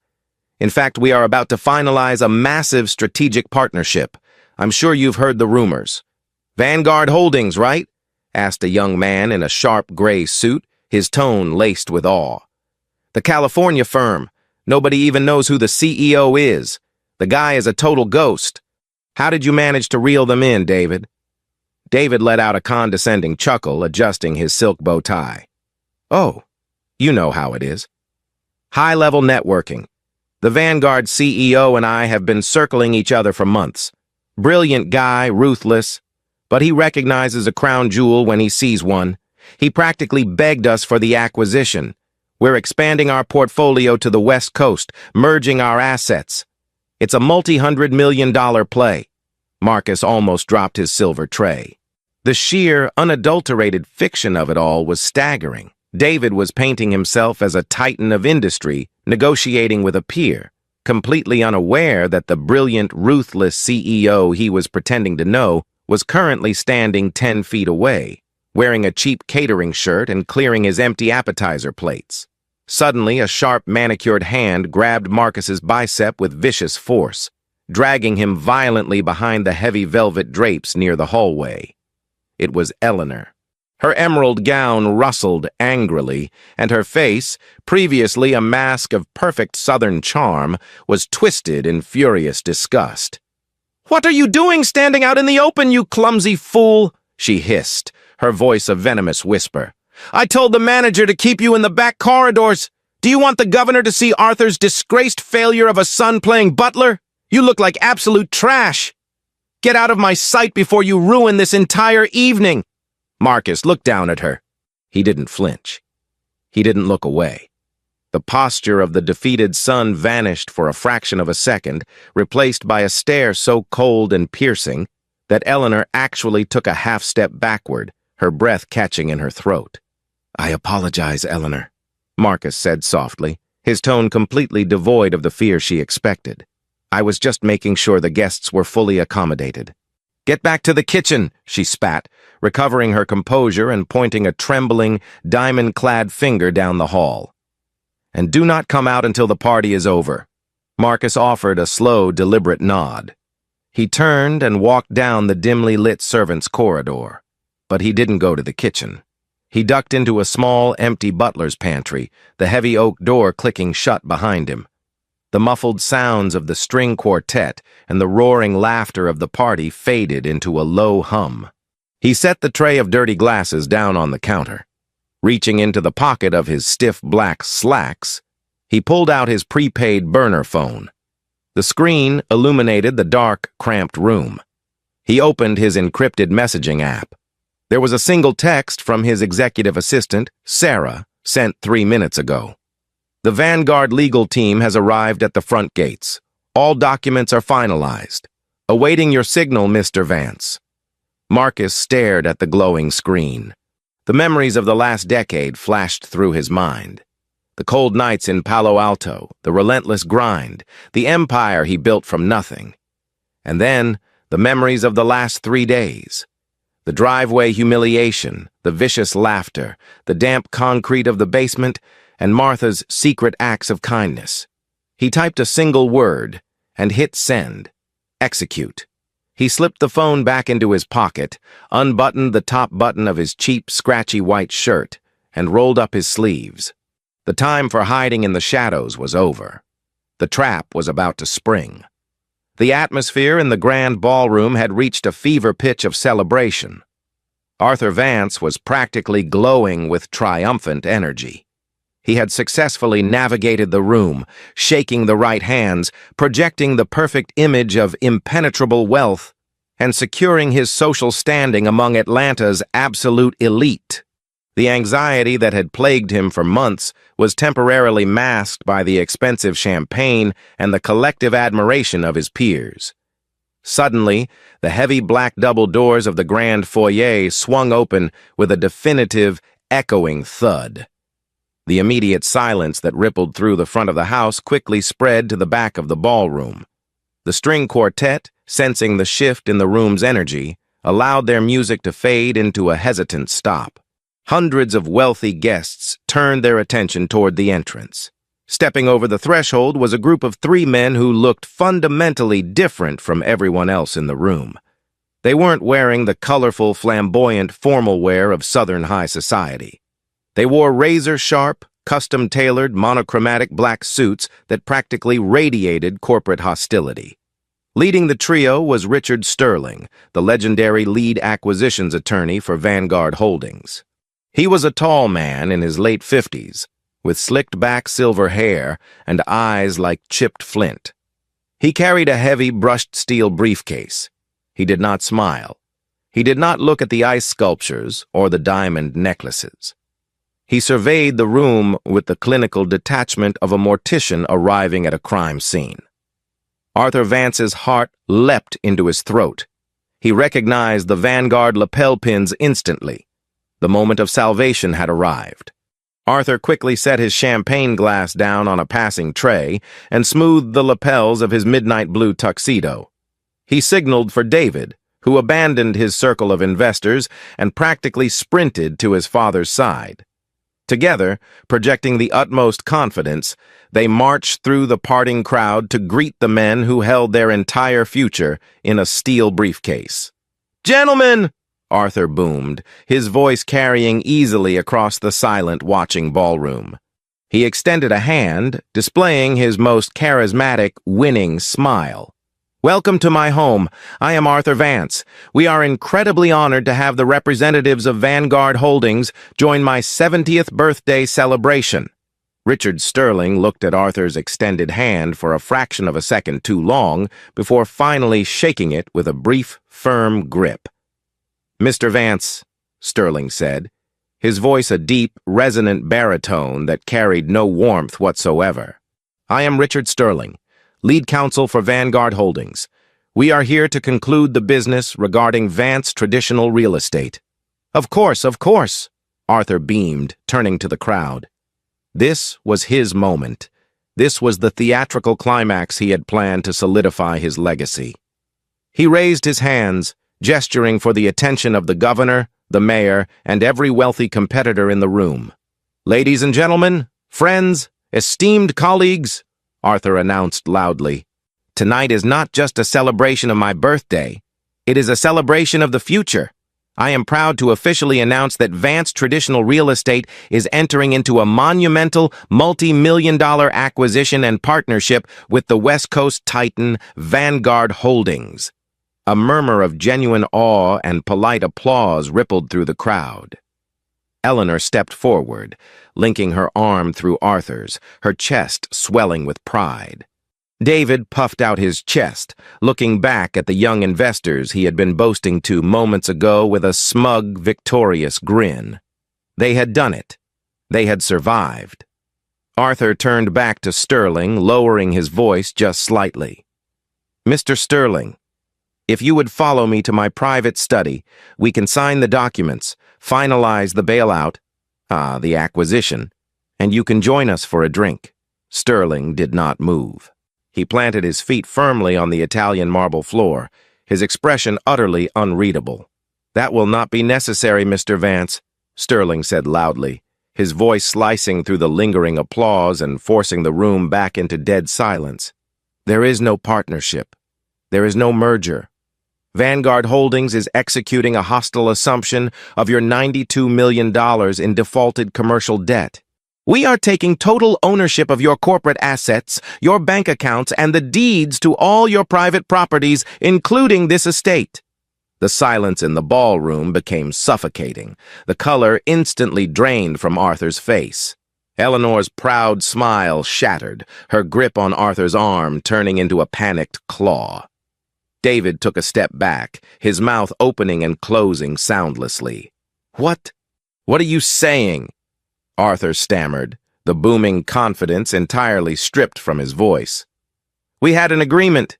In fact, we are about to finalize a massive strategic partnership. I'm sure you've heard the rumors. Vanguard Holdings, right? Asked a young man in a sharp gray suit, his tone laced with awe. The California firm. Nobody even knows who the CEO is. The guy is a total ghost. How did you manage to reel them in, David? David let out a condescending chuckle, adjusting his silk bow tie. Oh, you know how it is. High-level networking. The Vanguard CEO and I have been circling each other for months. Brilliant guy, ruthless, but he recognizes a crown jewel when he sees one. He practically begged us for the acquisition. We're expanding our portfolio to the West Coast, merging our assets. It's a multi-hundred-million-dollar play. Marcus almost dropped his silver tray. The sheer, unadulterated fiction of it all was staggering. David was painting himself as a titan of industry, negotiating with a peer, completely unaware that the brilliant, ruthless CEO he was pretending to know was currently standing 10 feet away, wearing a cheap catering shirt and clearing his empty appetizer plates. Suddenly, a sharp, manicured hand grabbed Marcus's bicep with vicious force, dragging him violently behind the heavy velvet drapes near the hallway. It was Eleanor. Her emerald gown rustled angrily, and her face, previously a mask of perfect southern charm, was twisted in furious disgust. "What are you doing standing out in the open, you clumsy fool?" she hissed, her voice a venomous whisper. "I told the manager to keep you in the back corridors. Do you want the governor to see Arthur's disgraced failure of a son playing butler? You look like absolute trash. Get out of my sight before you ruin this entire evening." Marcus looked down at her. He didn't flinch. He didn't look away. The posture of the defeated son vanished for a fraction of a second, replaced by a stare so cold and piercing that Eleanor actually took a half-step backward, her breath catching in her throat. "I apologize, Eleanor," Marcus said softly, his tone completely devoid of the fear she expected. "I was just making sure the guests were fully accommodated." "Get back to the kitchen," she spat, recovering her composure and pointing a trembling, diamond-clad finger down the hall. "And do not come out until the party is over." Marcus offered a slow, deliberate nod. He turned and walked down the dimly lit servants' corridor. But he didn't go to the kitchen. He ducked into a small, empty butler's pantry, the heavy oak door clicking shut behind him. The muffled sounds of the string quartet and the roaring laughter of the party faded into a low hum. He set the tray of dirty glasses down on the counter. Reaching into the pocket of his stiff black slacks, he pulled out his prepaid burner phone. The screen illuminated the dark, cramped room. He opened his encrypted messaging app. There was a single text from his executive assistant, Sarah, sent 3 minutes ago. "The Vanguard legal team has arrived at the front gates. All documents are finalized. Awaiting your signal, Mr. Vance." Marcus stared at the glowing screen. The memories of the last decade flashed through his mind. The cold nights in Palo Alto, the relentless grind, the empire he built from nothing. And then, the memories of the last 3 days. The driveway humiliation, the vicious laughter, the damp concrete of the basement, and Martha's secret acts of kindness. He typed a single word and hit send. Execute. He slipped the phone back into his pocket, unbuttoned the top button of his cheap, scratchy white shirt, and rolled up his sleeves. The time for hiding in the shadows was over. The trap was about to spring. The atmosphere in the grand ballroom had reached a fever pitch of celebration. Arthur Vance was practically glowing with triumphant energy. He had successfully navigated the room, shaking the right hands, projecting the perfect image of impenetrable wealth, and securing his social standing among Atlanta's absolute elite. The anxiety that had plagued him for months was temporarily masked by the expensive champagne and the collective admiration of his peers. Suddenly, the heavy black double doors of the grand foyer swung open with a definitive, echoing thud. The immediate silence that rippled through the front of the house quickly spread to the back of the ballroom. The string quartet, sensing the shift in the room's energy, allowed their music to fade into a hesitant stop. Hundreds of wealthy guests turned their attention toward the entrance. Stepping over the threshold was a group of 3 men who looked fundamentally different from everyone else in the room. They weren't wearing the colorful, flamboyant formal wear of Southern high society. They wore razor-sharp, custom-tailored, monochromatic black suits that practically radiated corporate hostility. Leading the trio was Richard Sterling, the legendary lead acquisitions attorney for Vanguard Holdings. He was a tall man in his late 50s, with slicked-back silver hair and eyes like chipped flint. He carried a heavy, brushed steel briefcase. He did not smile. He did not look at the ice sculptures or the diamond necklaces. He surveyed the room with the clinical detachment of a mortician arriving at a crime scene. Arthur Vance's heart leapt into his throat. He recognized the Vanguard lapel pins instantly. The moment of salvation had arrived. Arthur quickly set his champagne glass down on a passing tray and smoothed the lapels of his midnight blue tuxedo. He signaled for David, who abandoned his circle of investors and practically sprinted to his father's side. Together, projecting the utmost confidence, they marched through the parting crowd to greet the men who held their entire future in a steel briefcase. "Gentlemen!" Arthur boomed, his voice carrying easily across the silent, watching ballroom. He extended a hand, displaying his most charismatic, winning smile. "Welcome to my home. I am Arthur Vance. We are incredibly honored to have the representatives of Vanguard Holdings join my 70th birthday celebration." Richard Sterling looked at Arthur's extended hand for a fraction of a second too long before finally shaking it with a brief, firm grip. "Mr. Vance," Sterling said, his voice a deep, resonant baritone that carried no warmth whatsoever. "I am Richard Sterling, lead counsel for Vanguard Holdings. We are here to conclude the business regarding Vance Traditional Real Estate." Of course, Arthur beamed, turning to the crowd. This was his moment. This was the theatrical climax he had planned to solidify his legacy. He raised his hands, gesturing for the attention of the governor, the mayor, and every wealthy competitor in the room. "Ladies and gentlemen, friends, esteemed colleagues," Arthur announced loudly, "tonight is not just a celebration of my birthday. It is a celebration of the future. I am proud to officially announce that Vance Traditional Real Estate is entering into a monumental, multi-million-dollar acquisition and partnership with the West Coast titan Vanguard Holdings." A murmur of genuine awe and polite applause rippled through the crowd. Eleanor stepped forward, linking her arm through Arthur's, her chest swelling with pride. David puffed out his chest, looking back at the young investors he had been boasting to moments ago with a smug, victorious grin. They had done it. They had survived. Arthur turned back to Sterling, lowering his voice just slightly. "Mr. Sterling, if you would follow me to my private study, we can sign the documents, finalize the bailout, the acquisition, and you can join us for a drink." Sterling did not move. He planted his feet firmly on the Italian marble floor, his expression utterly unreadable. "That will not be necessary, Mr. Vance," Sterling said loudly, his voice slicing through the lingering applause and forcing the room back into dead silence. "There is no partnership. There is no merger. Vanguard Holdings is executing a hostile assumption of your $92 million in defaulted commercial debt. We are taking total ownership of your corporate assets, your bank accounts, and the deeds to all your private properties, including this estate." The silence in the ballroom became suffocating. The color instantly drained from Arthur's face. Eleanor's proud smile shattered, her grip on Arthur's arm turning into a panicked claw. David took a step back, his mouth opening and closing soundlessly. What are you saying?" Arthur stammered, the booming confidence entirely stripped from his voice. "We had an agreement.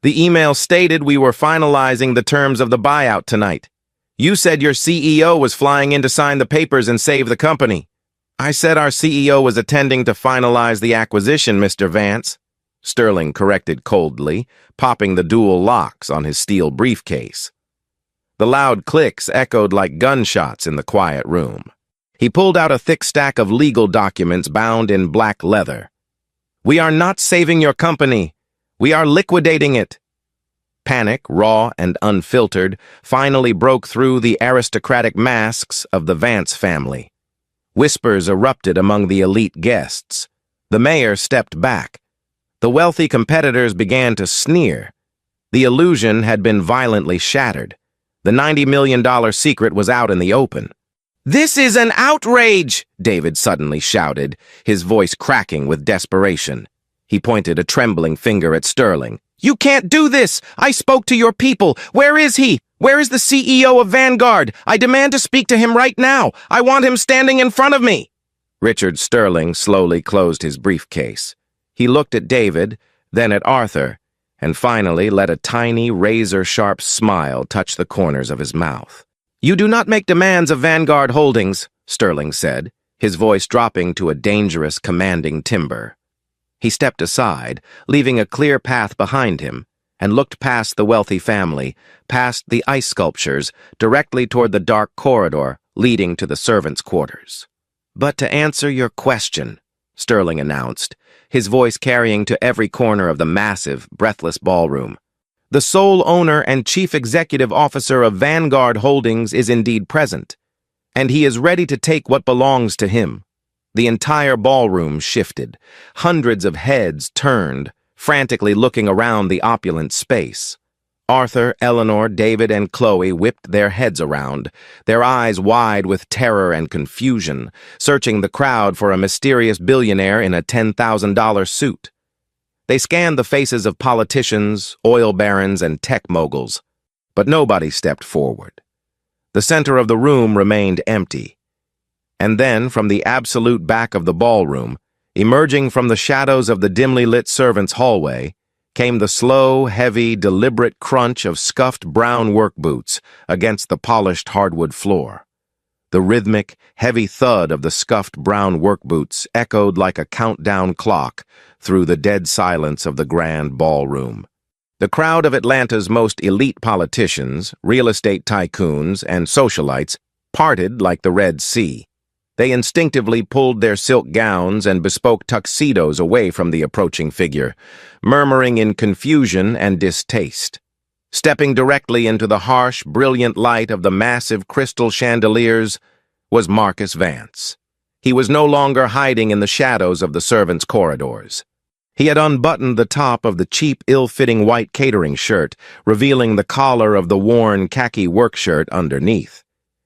The email stated we were finalizing the terms of the buyout tonight. You said your CEO was flying in to sign the papers and save the company. I said our CEO was attending to finalize the acquisition, Mr. Vance," Sterling corrected coldly, popping the dual locks on his steel briefcase. The loud clicks echoed like gunshots in the quiet room. He pulled out a thick stack of legal documents bound in black leather. "We are not saving your company. We are liquidating it." Panic, raw and unfiltered, finally broke through the aristocratic masks of the Vance family. Whispers erupted among the elite guests. The mayor stepped back. The wealthy competitors began to sneer. The illusion had been violently shattered. The $90 million secret was out in the open. "This is an outrage!" David suddenly shouted, his voice cracking with desperation. He pointed a trembling finger at Sterling. "You can't do this! I spoke to your people! Where is he? Where is the CEO of Vanguard? I demand to speak to him right now! I want him standing in front of me!" Richard Sterling slowly closed his briefcase. He looked at David, then at Arthur, and finally let a tiny, razor-sharp smile touch the corners of his mouth. "You do not make demands of Vanguard Holdings," Sterling said, his voice dropping to a dangerous, commanding timbre. He stepped aside, leaving a clear path behind him, and looked past the wealthy family, past the ice sculptures, directly toward the dark corridor leading to the servants' quarters. "But to answer your question," Sterling announced, his voice carrying to every corner of the massive, breathless ballroom, "the sole owner and chief executive officer of Vanguard Holdings is indeed present, and he is ready to take what belongs to him." The entire ballroom shifted. Hundreds of heads turned, frantically looking around the opulent space. Arthur, Eleanor, David, and Chloe whipped their heads around, their eyes wide with terror and confusion, searching the crowd for a mysterious billionaire in a $10,000 suit. They scanned the faces of politicians, oil barons, and tech moguls, but nobody stepped forward. The center of the room remained empty. And then, from the absolute back of the ballroom, emerging from the shadows of the dimly lit servants' hallway, came the slow, heavy, deliberate crunch of scuffed brown work boots against the polished hardwood floor. The rhythmic, heavy thud of the scuffed brown work boots echoed like a countdown clock through the dead silence of the grand ballroom. The crowd of Atlanta's most elite politicians, real estate tycoons, and socialites parted like the Red Sea. They instinctively pulled their silk gowns and bespoke tuxedos away from the approaching figure, murmuring in confusion and distaste. Stepping directly into the harsh, brilliant light of the massive crystal chandeliers was Marcus Vance. He was no longer hiding in the shadows of the servants' corridors. He had unbuttoned the top of the cheap, ill-fitting white catering shirt, revealing the collar of the worn khaki work shirt underneath.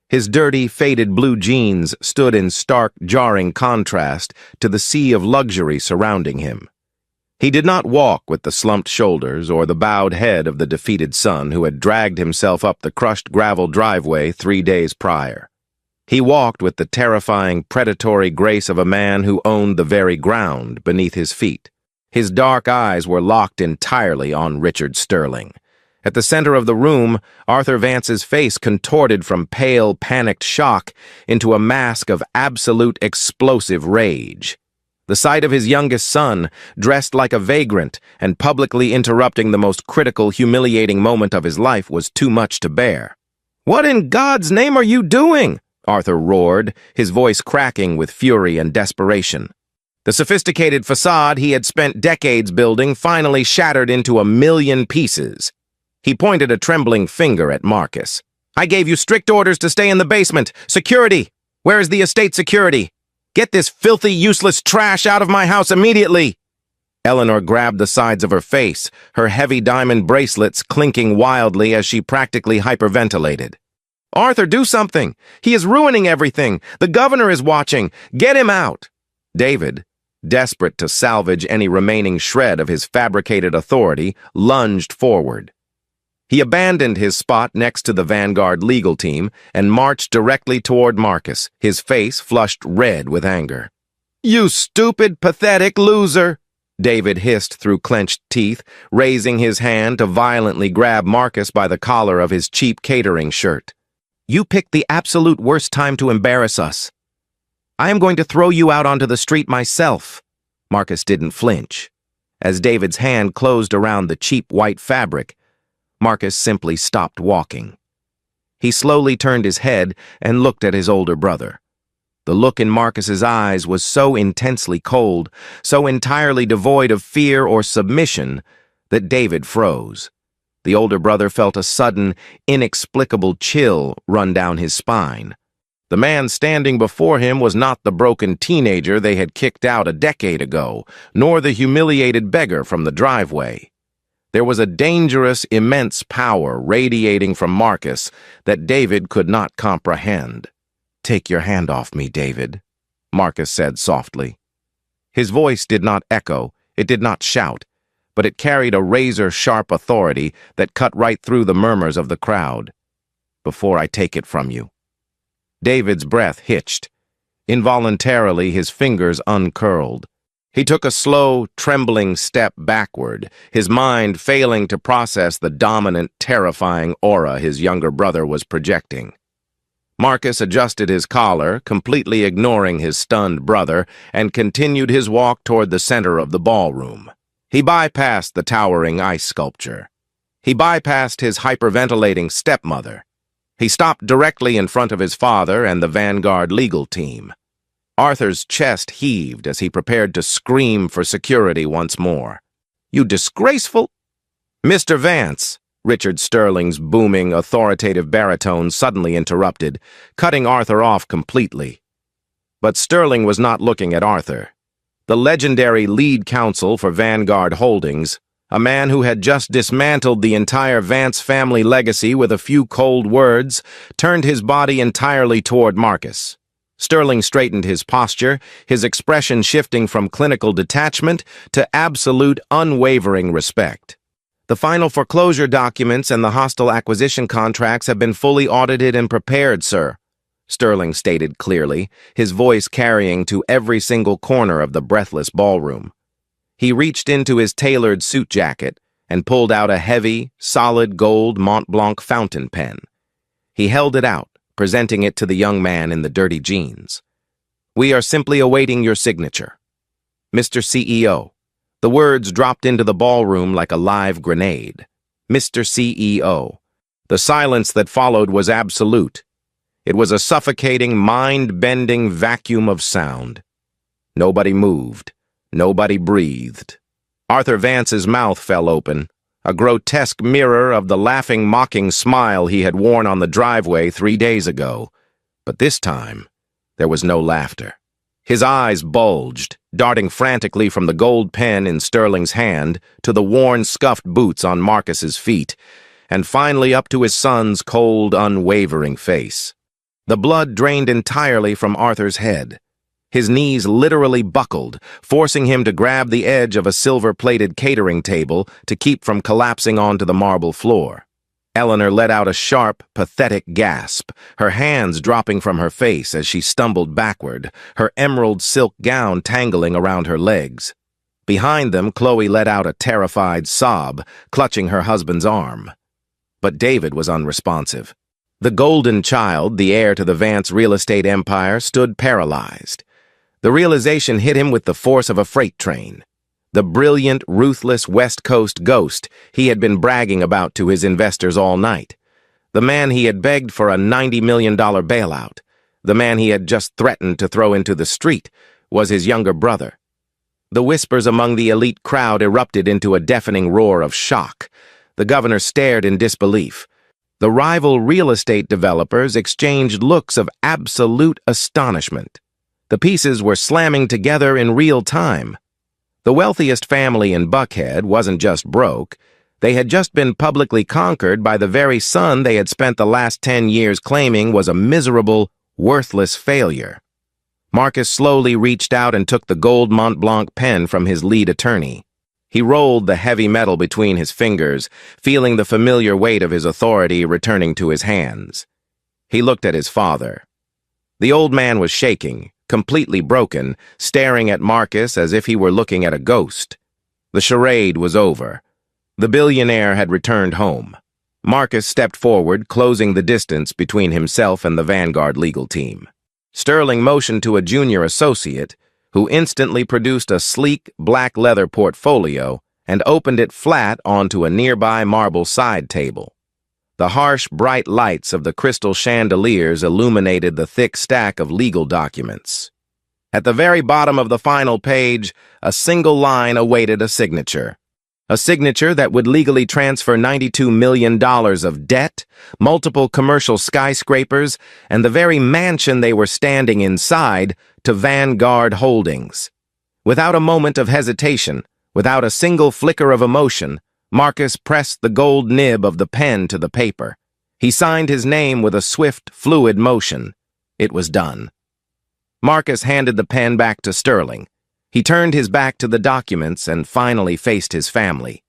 His dirty, faded blue jeans stood in stark, jarring contrast to the sea of luxury surrounding him. He did not walk with the slumped shoulders or the bowed head of the defeated son who had dragged himself up the crushed gravel driveway 3 days prior. He walked with the terrifying, predatory grace of a man who owned the very ground beneath his feet. His dark eyes were locked entirely on Richard Sterling. At the center of the room, Arthur Vance's face contorted from pale, panicked shock into a mask of absolute explosive rage. The sight of his youngest son, dressed like a vagrant and publicly interrupting the most critical, humiliating moment of his life, was too much to bear. "What in God's name are you doing?" Arthur roared, his voice cracking with fury and desperation. The sophisticated facade he had spent decades building finally shattered into 1,000,000 pieces. He pointed a trembling finger at Marcus. "I gave you strict orders to stay in the basement. Security! Where is the estate security? Get this filthy, useless trash out of my house immediately!" Eleanor grabbed the sides of her face, her heavy diamond bracelets clinking wildly as she practically hyperventilated. "Arthur, do something! He is ruining everything! The governor is watching! Get him out!" David, desperate to salvage any remaining shred of his fabricated authority, lunged forward. He abandoned his spot next to the Vanguard legal team and marched directly toward Marcus, his face flushed red with anger. "You stupid, pathetic loser!" David hissed through clenched teeth, raising his hand to violently grab Marcus by the collar of his cheap catering shirt. "You picked the absolute worst time to embarrass us. I am going to throw you out onto the street myself." Marcus didn't flinch. As David's hand closed around the cheap white fabric, Marcus simply stopped walking. He slowly turned his head and looked at his older brother. The look in Marcus's eyes was so intensely cold, so entirely devoid of fear or submission, that David froze. The older brother felt a sudden, inexplicable chill run down his spine. The man standing before him was not the broken teenager they had kicked out a decade ago, nor the humiliated beggar from the driveway. There was a dangerous, immense power radiating from Marcus that David could not comprehend. "Take your hand off me, David," Marcus said softly. His voice did not echo, it did not shout, but it carried a razor-sharp authority that cut right through the murmurs of the crowd. "Before I take it from you." David's breath hitched. Involuntarily, his fingers uncurled. He took a slow, trembling step backward, his mind failing to process the dominant, terrifying aura his younger brother was projecting. Marcus adjusted his collar, completely ignoring his stunned brother, and continued his walk toward the center of the ballroom. He bypassed the towering ice sculpture. He bypassed his hyperventilating stepmother. He stopped directly in front of his father and the Vanguard legal team. Arthur's chest heaved as he prepared to scream for security once more. "You disgraceful—" "Mr. Vance," Richard Sterling's booming, authoritative baritone suddenly interrupted, cutting Arthur off completely. But Sterling was not looking at Arthur. The legendary lead counsel for Vanguard Holdings, a man who had just dismantled the entire Vance family legacy with a few cold words, turned his body entirely toward Marcus. Sterling straightened his posture, his expression shifting from clinical detachment to absolute, unwavering respect. "The final foreclosure documents and the hostile acquisition contracts have been fully audited and prepared, sir," Sterling stated clearly, his voice carrying to every single corner of the breathless ballroom. He reached into his tailored suit jacket and pulled out a heavy, solid gold Mont Blanc fountain pen. He held it out, presenting it to the young man in the dirty jeans. "We are simply awaiting your signature. Mr. CEO." The words dropped into the ballroom like a live grenade. "Mr. CEO." The silence that followed was absolute. It was a suffocating, mind-bending vacuum of sound. Nobody moved. Nobody breathed. Arthur Vance's mouth fell open, a grotesque mirror of the laughing, mocking smile he had worn on the driveway 3 days ago. But this time, there was no laughter. His eyes bulged, darting frantically from the gold pen in Sterling's hand to the worn, scuffed boots on Marcus's feet, and finally up to his son's cold, unwavering face. The blood drained entirely from Arthur's head. His knees literally buckled, forcing him to grab the edge of a silver-plated catering table to keep from collapsing onto the marble floor. Eleanor let out a sharp, pathetic gasp, her hands dropping from her face as she stumbled backward, her emerald silk gown tangling around her legs. Behind them, Chloe let out a terrified sob, clutching her husband's arm. But David was unresponsive. The golden child, the heir to the Vance real estate empire, stood paralyzed. The realization hit him with the force of a freight train. The brilliant, ruthless West Coast ghost he had been bragging about to his investors all night. The man he had begged for a $90 million bailout. The man he had just threatened to throw into the street was his younger brother. The whispers among the elite crowd erupted into a deafening roar of shock. The governor stared in disbelief. The rival real estate developers exchanged looks of absolute astonishment. The pieces were slamming together in real time. The wealthiest family in Buckhead wasn't just broke. They had just been publicly conquered by the very son they had spent the last 10 years claiming was a miserable, worthless failure. Marcus slowly reached out and took the gold Mont Blanc pen from his lead attorney. He rolled the heavy metal between his fingers, feeling the familiar weight of his authority returning to his hands. He looked at his father. The old man was shaking, completely broken, staring at Marcus as if he were looking at a ghost. The charade was over. The billionaire had returned home. Marcus stepped forward, closing the distance between himself and the Vanguard legal team. Sterling motioned to a junior associate, who instantly produced a sleek, black leather portfolio and opened it flat onto a nearby marble side table. The harsh, bright lights of the crystal chandeliers illuminated the thick stack of legal documents. At the very bottom of the final page, a single line awaited a signature. A signature that would legally transfer $92 million of debt, multiple commercial skyscrapers, and the very mansion they were standing inside to Vanguard Holdings. Without a moment of hesitation, without a single flicker of emotion, Marcus pressed the gold nib of the pen to the paper. He signed his name with a swift, fluid motion. It was done. Marcus handed the pen back to Sterling. He turned his back to the documents and finally faced his family.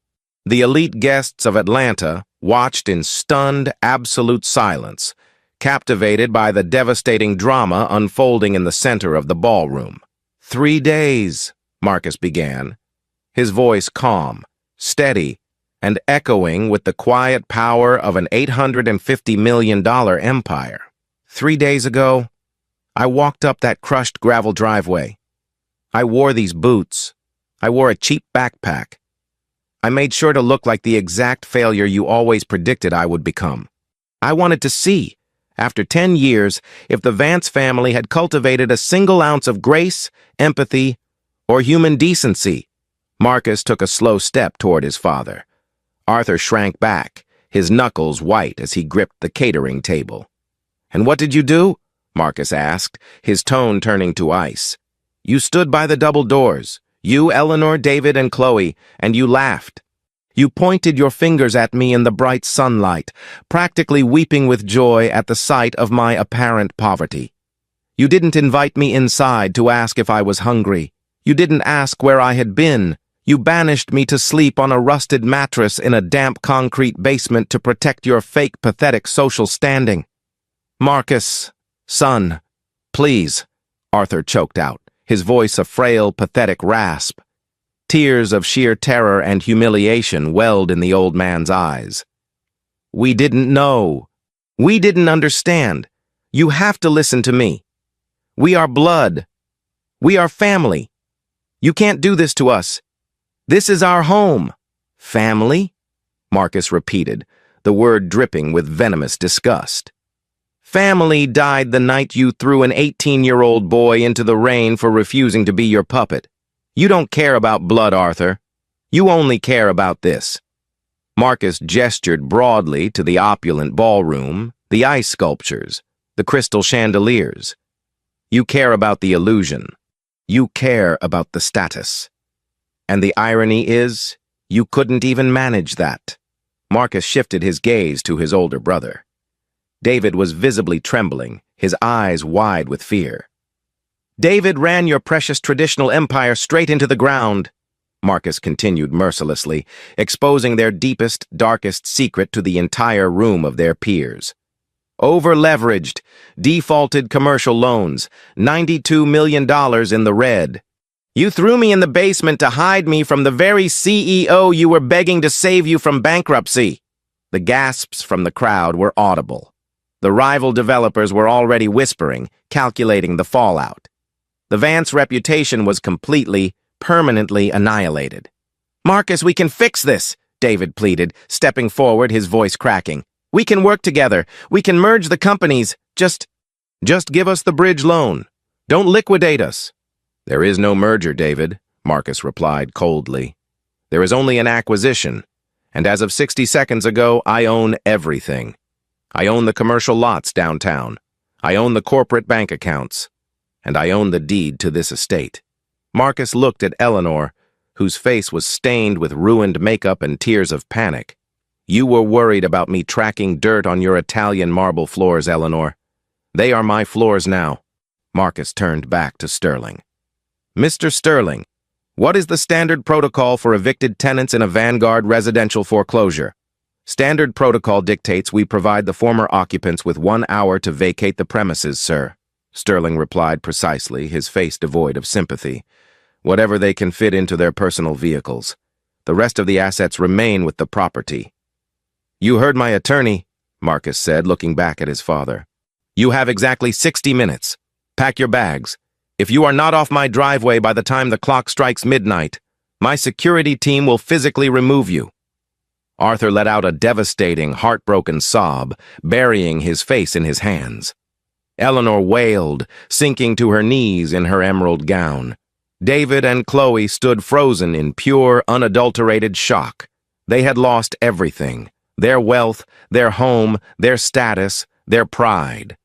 The elite guests of Atlanta watched in stunned, absolute silence, captivated by the devastating drama unfolding in the center of the ballroom. 3 days, Marcus began, his voice calm, steady, and echoing with the quiet power of an $850 million empire. 3 days ago, I walked up that crushed gravel driveway. I wore these boots. I wore a cheap backpack. I made sure to look like the exact failure you always predicted I would become. I wanted to see, after 10 years, if the Vance family had cultivated a single ounce of grace, empathy, or human decency. Marcus took a slow step toward his father. Arthur shrank back, his knuckles white as he gripped the catering table. "And what did you do?" Marcus asked, his tone turning to ice. "You stood by the double doors, you, Eleanor, David, and Chloe, and you laughed. You pointed your fingers at me in the bright sunlight, practically weeping with joy at the sight of my apparent poverty. You didn't invite me inside to ask if I was hungry. You didn't ask where I had been. You banished me to sleep on a rusted mattress in a damp concrete basement to protect your fake, pathetic social standing. Marcus, son, please," Arthur choked out, his voice a frail, pathetic rasp. Tears of sheer terror and humiliation welled in the old man's eyes. "We didn't know. We didn't understand. You have to listen to me. We are blood. We are family. You can't do this to us. This is our home." "Family?" Marcus repeated, the word dripping with venomous disgust. "Family died the night you threw an 18-year-old boy into the rain for refusing to be your puppet. You don't care about blood, Arthur. You only care about this." Marcus gestured broadly to the opulent ballroom, the ice sculptures, the crystal chandeliers. "You care about the illusion. You care about the status. And the irony is, you couldn't even manage that." Marcus shifted his gaze to his older brother. David was visibly trembling, his eyes wide with fear. "David ran your precious traditional empire straight into the ground," Marcus continued mercilessly, exposing their deepest, darkest secret to the entire room of their peers. "Over-leveraged, defaulted commercial loans, $92 million in the red. You threw me in the basement to hide me from the very CEO you were begging to save you from bankruptcy." The gasps from the crowd were audible. The rival developers were already whispering, calculating the fallout. The Vance reputation was completely, permanently annihilated. "Marcus, we can fix this," David pleaded, stepping forward, his voice cracking. "We can work together. We can merge the companies. Just give us the bridge loan. Don't liquidate us." "There is no merger, David," Marcus replied coldly. "There is only an acquisition, and as of 60 seconds ago, I own everything. I own the commercial lots downtown. I own the corporate bank accounts. And I own the deed to this estate." Marcus looked at Eleanor, whose face was stained with ruined makeup and tears of panic. "You were worried about me tracking dirt on your Italian marble floors, Eleanor. They are my floors now." Marcus turned back to Sterling. "Mr. Sterling, what is the standard protocol for evicted tenants in a Vanguard residential foreclosure?" "Standard protocol dictates we provide the former occupants with 1 hour to vacate the premises, sir," Sterling replied precisely, his face devoid of sympathy. "Whatever they can fit into their personal vehicles. The rest of the assets remain with the property." "You heard my attorney," Marcus said, looking back at his father. "You have exactly 60 minutes. Pack your bags. If you are not off my driveway by the time the clock strikes midnight, my security team will physically remove you." Arthur let out a devastating, heartbroken sob, burying his face in his hands. Eleanor wailed, sinking to her knees in her emerald gown. David and Chloe stood frozen in pure, unadulterated shock. They had lost everything: their wealth, their home, their status, their pride.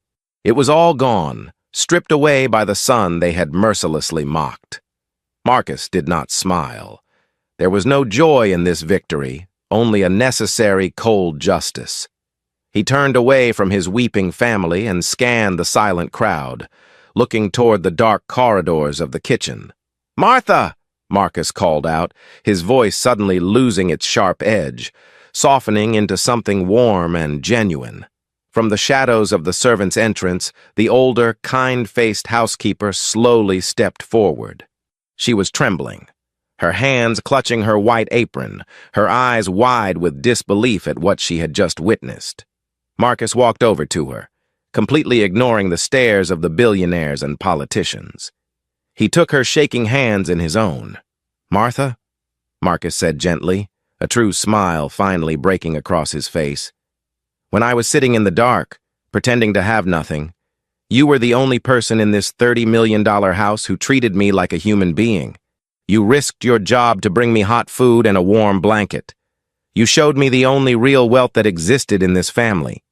It was all gone, stripped away by the son they had mercilessly mocked. Marcus did not smile. There was no joy in this victory, only a necessary cold justice. He turned away from his weeping family and scanned the silent crowd, looking toward the dark corridors of the kitchen. "Martha!" Marcus called out, his voice suddenly losing its sharp edge, softening into something warm and genuine. From the shadows of the servants' entrance, the older, kind-faced housekeeper slowly stepped forward. She was trembling, her hands clutching her white apron, her eyes wide with disbelief at what she had just witnessed. Marcus walked over to her, completely ignoring the stares of the billionaires and politicians. He took her shaking hands in his own. "Martha?" Marcus said gently, a true smile finally breaking across his face. "When I was sitting in the dark, pretending to have nothing, you were the only person in this $30 million house who treated me like a human being. You risked your job to bring me hot food and a warm blanket. You showed me the only real wealth that existed in this family."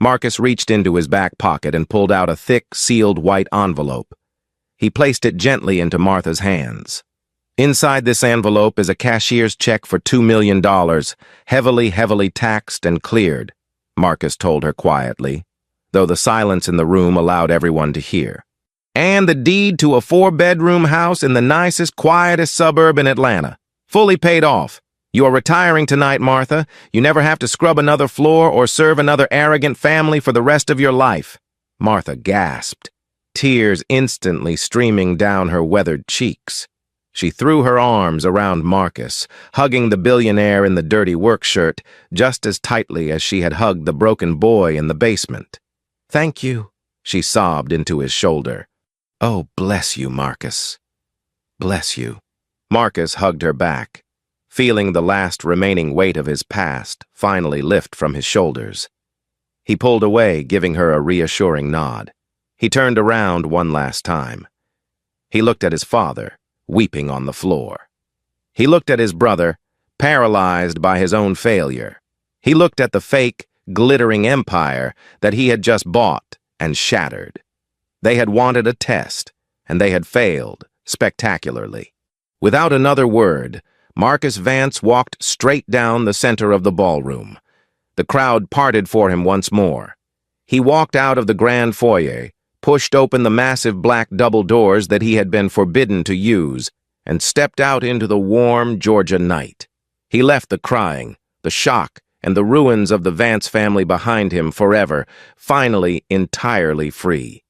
Marcus reached into his back pocket and pulled out a thick, sealed white envelope. He placed it gently into Martha's hands. "Inside this envelope is a cashier's check for $2 million, heavily taxed and cleared," Marcus told her quietly, though the silence in the room allowed everyone to hear. "And the deed to a 4-bedroom house in the nicest, quietest suburb in Atlanta, fully paid off. You are retiring tonight, Martha. You never have to scrub another floor or serve another arrogant family for the rest of your life." Martha gasped, tears instantly streaming down her weathered cheeks. She threw her arms around Marcus, hugging the billionaire in the dirty work shirt just as tightly as she had hugged the broken boy in the basement. "Thank you," she sobbed into his shoulder. "Oh, bless you, Marcus. Bless you." Marcus hugged her back, feeling the last remaining weight of his past finally lift from his shoulders. He pulled away, giving her a reassuring nod. He turned around one last time. He looked at his father, weeping on the floor. He looked at his brother, paralyzed by his own failure. He looked at the fake, glittering empire that he had just bought and shattered. They had wanted a test, and they had failed spectacularly. Without another word, Marcus Vance walked straight down the center of the ballroom. The crowd parted for him once more. He walked out of the grand foyer, pushed open the massive black double doors that he had been forbidden to use, and stepped out into the warm Georgia night. He left the crying, the shock, and the ruins of the Vance family behind him forever, finally entirely free.